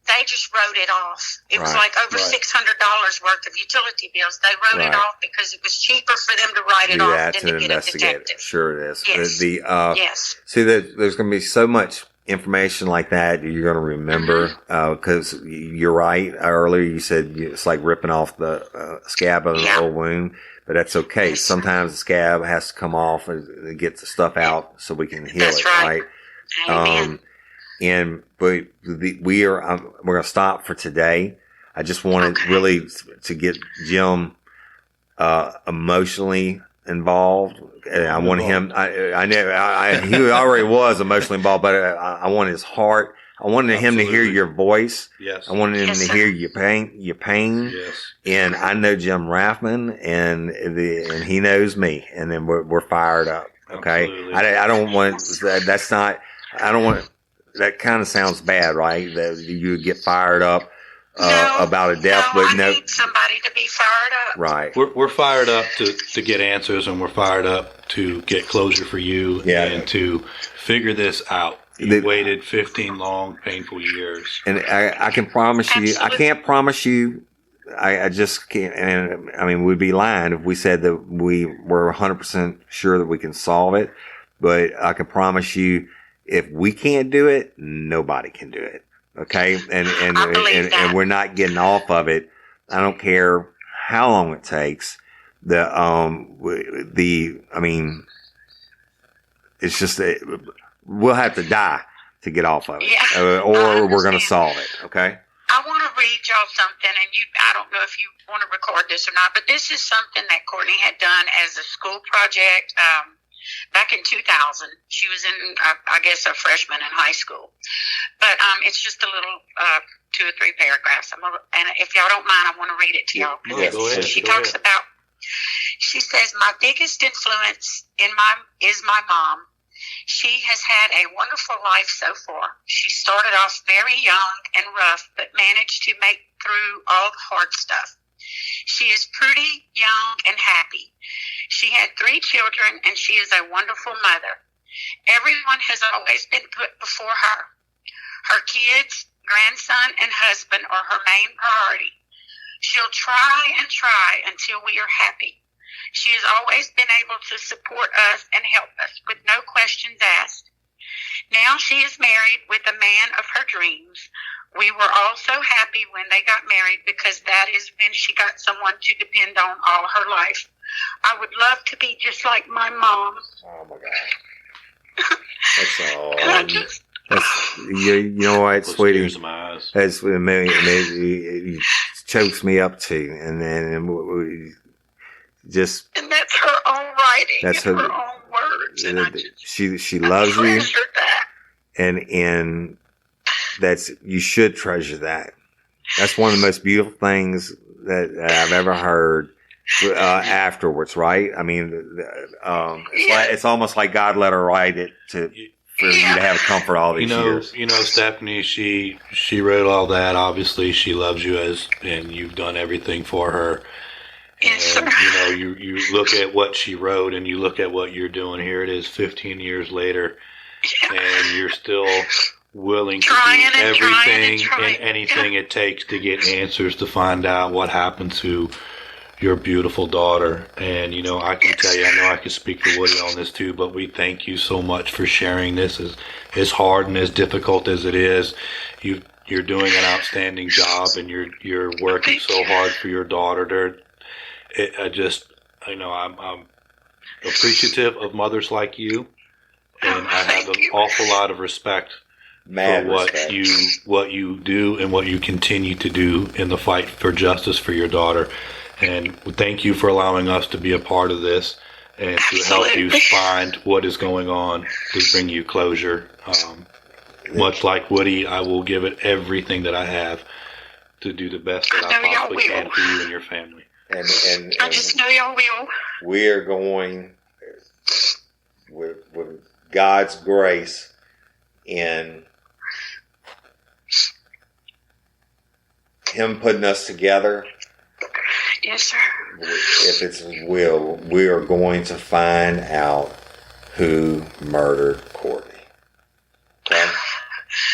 They just wrote it off. It was like over $600 worth of utility bills. They wrote it off because it was cheaper for them to write it off than to get a detective. Sure it is. Yes. Yes. See, there's going to be so much information like that you're going to remember because you're right. Earlier you said it's like ripping off the scab of an old wound, but that's okay. Yes. Sometimes the scab has to come off and get the stuff out so we can heal it. Right. Amen. But we're going to stop for today. I just wanted really to get Jim emotionally involved. I want him. He already was emotionally involved, but I wanted his heart. I wanted him to hear your voice. Yes. I wanted him to hear your pain. Yes. And I know Jim Raffman, and he knows me, and then we're fired up. Okay. Absolutely. I don't want that's not. I don't want. That kind of sounds bad, right? That you would get fired up about a death, but I need somebody to be fired up. Right. We're fired up to get answers, and we're fired up to get closure for you and to figure this out. You waited 15 long, painful years. And I can promise you, I can't promise you, I just can't, and I mean, we'd be lying if we said that we were 100% sure that we can solve it, but I can promise you, if we can't do it, nobody can do it. Okay. And we're not getting off of it. I don't care how long it takes. I mean, it's just, we'll have to die to get off of it, Yeah, or we're going to solve it. Okay. I want to read y'all something, and I don't know if you want to record this or not, but this is something that Courtney had done as a school project back in 2000. She was in, I guess, a freshman in high school. But it's just a little 2 or 3 paragraphs. And if y'all don't mind, I want to read it to y'all. Yes, go ahead. She talks about, she says, my biggest influence is my mom. She has had a wonderful life so far. She started off very young and rough, but managed to make through all the hard stuff. She is pretty, young, and happy. She had 3 children, and she is a wonderful mother. Everyone has always been put before her. Her kids, grandson, and husband are her main priority. She'll try and try until we are happy. She has always been able to support us and help us with no questions asked. Now she is married with a man of her dreams. We were all so happy when they got married because that is when she got someone to depend on all her life. I would love to be just like my mom. Oh my God. That's you know what, sweetie? That's it chokes me up too, and then just. And that's her own writing. That's her own words. And she loves you, and that's, you should treasure that. That's one of the most beautiful things that I've ever heard. Afterwards, right? I mean, it's almost like God let her write it for you to have comfort all these years. You know, Stephanie, she wrote all that. Obviously, she loves you and you've done everything for her. Yes, and, you know, you look at what she wrote and you look at what you're doing. Here it is 15 years later, and you're still willing to do everything and anything it takes to get answers, to find out what happened to your beautiful daughter. And, you know, I can tell you, I know I can speak for Woody on this too, but we thank you so much for sharing this. As hard and as difficult as it is, you're doing an outstanding job, and you're working so hard for your daughter. I'm appreciative of mothers like you, and I have an awful lot of respect for what you do and what you continue to do in the fight for justice for your daughter. And thank you for allowing us to be a part of this and to help you find what is going on, to bring you closure. Much like Woody, I will give it everything that I have to do the best that I possibly can for you and your family. And I just know y'all will. We are going with God's grace in Him putting us together. Yes, sir. If it's His will, we are going to find out who murdered Courtney. Okay?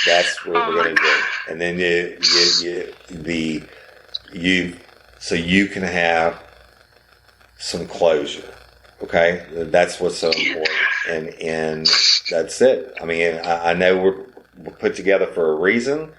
That's what we're going to do. And then so you can have some closure. Okay? That's what's so important. And that's it. I mean, I know we're put together for a reason,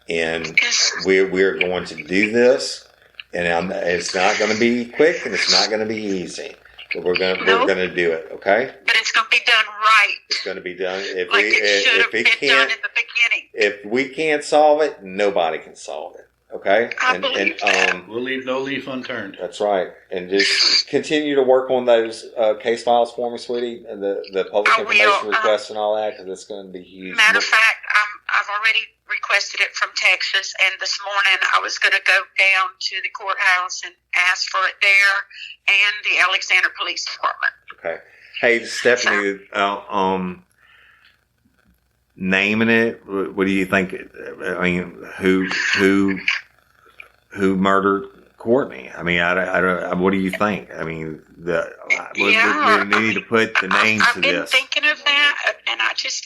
and we're going to do this. And it's not going to be quick, and it's not going to be easy. But we're going to do it, okay? But it's going to be done right. It's going to be done. If it should have been done in the beginning. If we can't solve it, nobody can solve it, okay? I believe that. We'll leave no leaf unturned. That's right. And just continue to work on those case files for me, sweetie, and the public information requests and all that, because it's going to be huge. Matter of fact, I've already requested it from Texas, and this morning I was going to go down to the courthouse and ask for it there and the Alexander Police Department. Okay. Hey, Stephanie, naming it, what do you think? I mean, who murdered Courtney? I mean, I don't. What do you think? I mean, we need to put the name to this. I've been thinking of that, and I just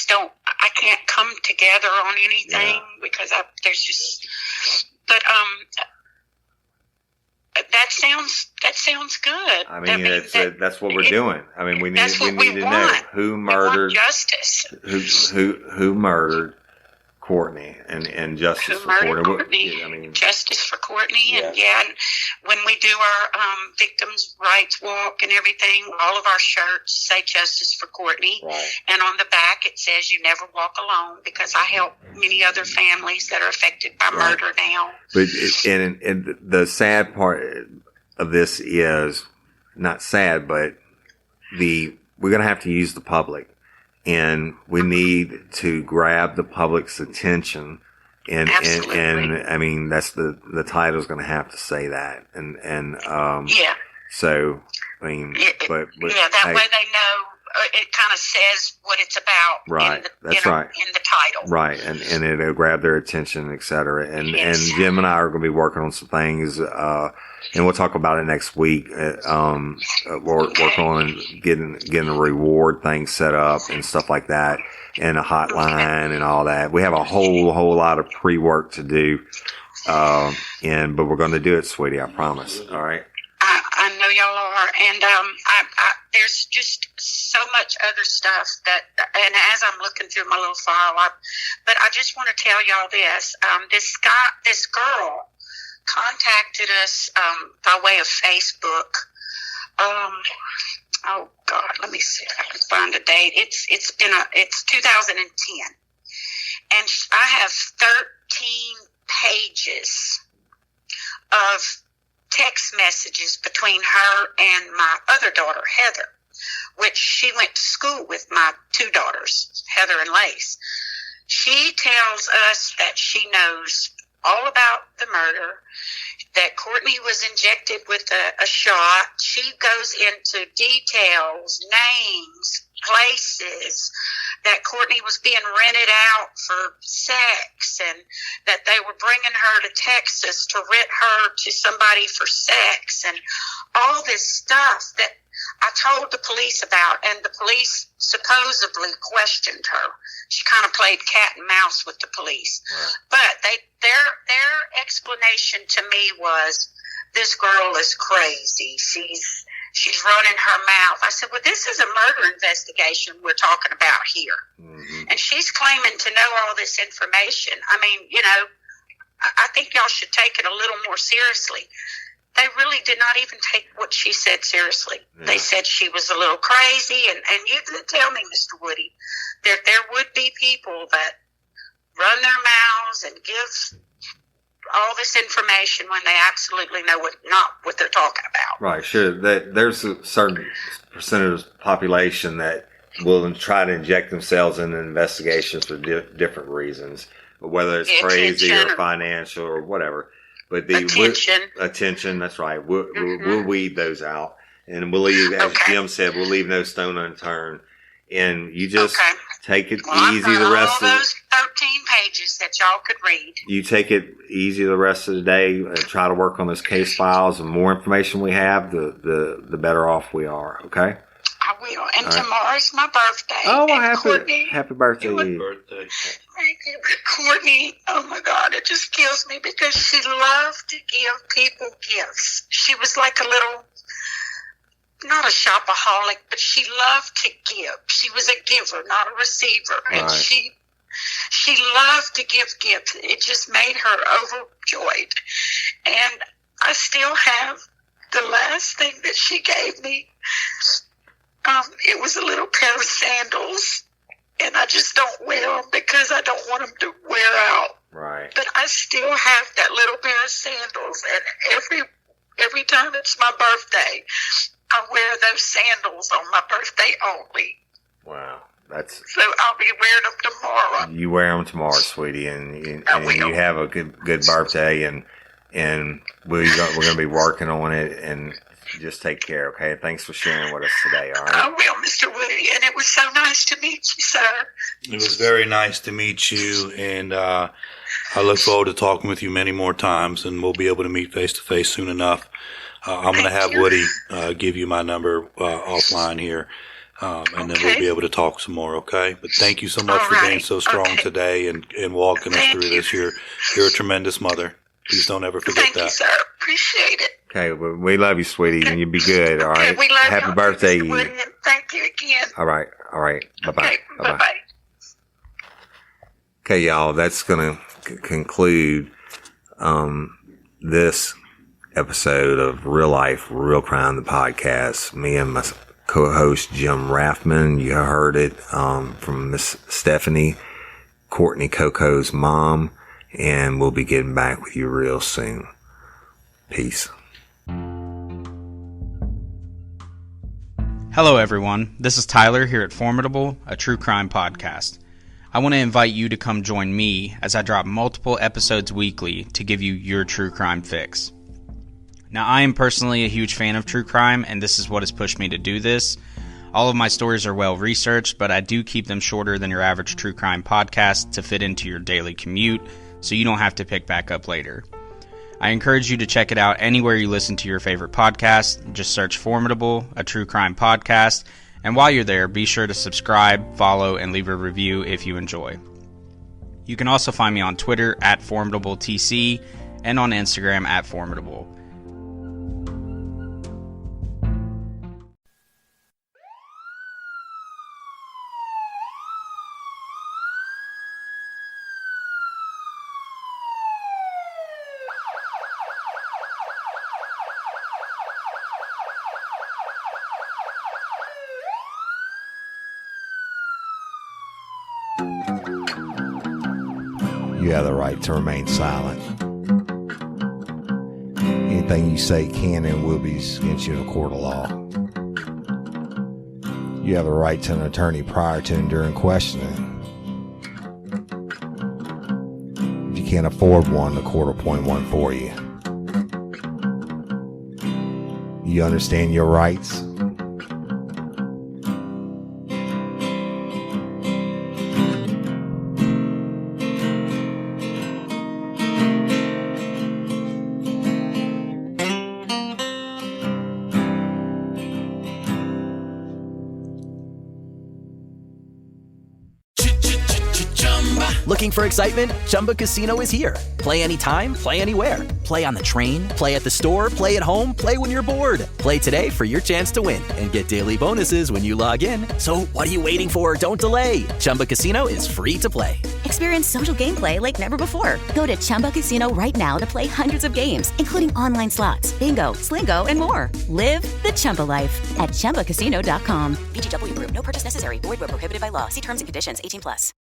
don't. I can't come together on anything because there's just. But that sounds good. I mean, that's what we're doing. I mean, we need to know who murdered justice. Who murdered Courtney and justice for Courtney. I mean, justice for Courtney, and and when we do our victims' rights walk and everything, all of our shirts say "Justice for Courtney," and on the back it says "You never walk alone," because I help many other families that are affected by murder now. But and the sad part of this is not sad, but we're going to have to use the public, and we need to grab the public's attention. And I mean, that's the title's going to have to say that. So, I mean, but that way they know. It kind of says what it's about. Right. That's right. In the title. Right. And it'll grab their attention, et cetera. And Jim and I are going to be working on some things, and we'll talk about it next week. Work on getting a reward thing set up and stuff like that, and a hotline and all that. We have a whole lot of pre-work to do. But we're going to do it, sweetie. I promise. All right. I know y'all are, and there's just so much other stuff and as I'm looking through my little file, but I just want to tell y'all this. This girl contacted us by way of Facebook. Oh God, let me see if I can find a date. It's 2010, and I have 13 pages of text messages between her and my other daughter, Heather, which she went to school with my two daughters, Heather and Lace. She tells us that she knows all about the murder, that Courtney was injected with a shot. She goes into details, names, places, that Courtney was being rented out for sex, and that they were bringing her to Texas to rent her to somebody for sex, and all this stuff that I told the police about, and the police supposedly questioned her. She kind of played cat and mouse with the police. Right. But their explanation to me was, this girl is crazy. She's running her mouth. I said, well, this is a murder investigation we're talking about here. Mm-hmm. And she's claiming to know all this information. I mean, I think y'all should take it a little more seriously. They really did not even take what she said seriously. Yeah. They said she was a little crazy. And you did tell me, Mr. Woody, that there would be people that run their mouths and give all this information when they absolutely know not what they're talking about. Right, sure. There's a certain percentage of the population that will try to inject themselves in investigations for different reasons, whether it's crazy or financial or whatever. But attention, that's right. We'll weed those out, and we'll leave, as Jim said, we'll leave no stone unturned. And you just take it easy the rest of those 13 pages that y'all could read. You take it easy the rest of the day. Try to work on those case files. The more information we have, the better off we are. Okay. I will. And tomorrow's my birthday. Oh, well, happy birthday to you. Thank you. Courtney, oh my God, it just kills me because she loved to give people gifts. She was like a little, not a shopaholic, but she loved to give. She was a giver, not a receiver. Right. And she loved to give gifts. It just made her overjoyed. And I still have the last thing that she gave me. It was a little pair of sandals, and I just don't wear them because I don't want them to wear out. Right. But I still have that little pair of sandals, and every time it's my birthday, I wear those sandals on my birthday only. Wow. So I'll be wearing them tomorrow. You wear them tomorrow, sweetie, and you have a good birthday, and we're going to be working on it, and just take care, okay? Thanks for sharing with us today, all right? I will, Mr. Woody, and it was so nice to meet you, sir. It was very nice to meet you, and I look forward to talking with you many more times, and we'll be able to meet face-to-face soon enough. I'm going to have Woody give you my number offline here, and then we'll be able to talk some more, okay? But thank you so much for being so strong today and walking us through this. You're a tremendous mother. Please don't ever forget that. Thank you, sir. Appreciate it. Okay, well, we love you, sweetie, and you be good, all right? We love you. Happy birthday. Mr. Woody, and thank you again. All right. Bye-bye. Okay, bye-bye. Okay, y'all, that's going to conclude this episode of Real Life, Real Crime, the podcast. Me and my co-host Jim Raffman. You heard it from Miss Stephanie, Courtney Coco's mom, and we'll be getting back with you real soon. Peace. Hello everyone, this is Tyler here at Formidable, a true crime podcast. I want to invite you to come join me as I drop multiple episodes weekly to give you your true crime fix. Now, I am personally a huge fan of true crime, and this is what has pushed me to do this. All of my stories are well researched, but I do keep them shorter than your average true crime podcast to fit into your daily commute, so you don't have to pick back up later. I encourage you to check it out anywhere you listen to your favorite podcast. Just search Formidable, a true crime podcast, and while you're there, be sure to subscribe, follow, and leave a review if you enjoy. You can also find me on Twitter at FormidableTC and on Instagram at Formidable. You have the right to remain silent. Anything you say can and will be used against you in a court of law. You have the right to an attorney prior to and during questioning. If you can't afford one, the court will appoint one for you. You understand your rights? Looking for excitement? Chumba Casino is here. Play anytime, play anywhere. Play on the train, play at the store, play at home, play when you're bored. Play today for your chance to win and get daily bonuses when you log in. So what are you waiting for? Don't delay. Chumba Casino is free to play. Experience social gameplay like never before. Go to Chumba Casino right now to play hundreds of games, including online slots, bingo, Slingo, and more. Live the Chumba life at ChumbaCasino.com. VGW Group. No purchase necessary. Void where prohibited by law. See terms and conditions. 18+.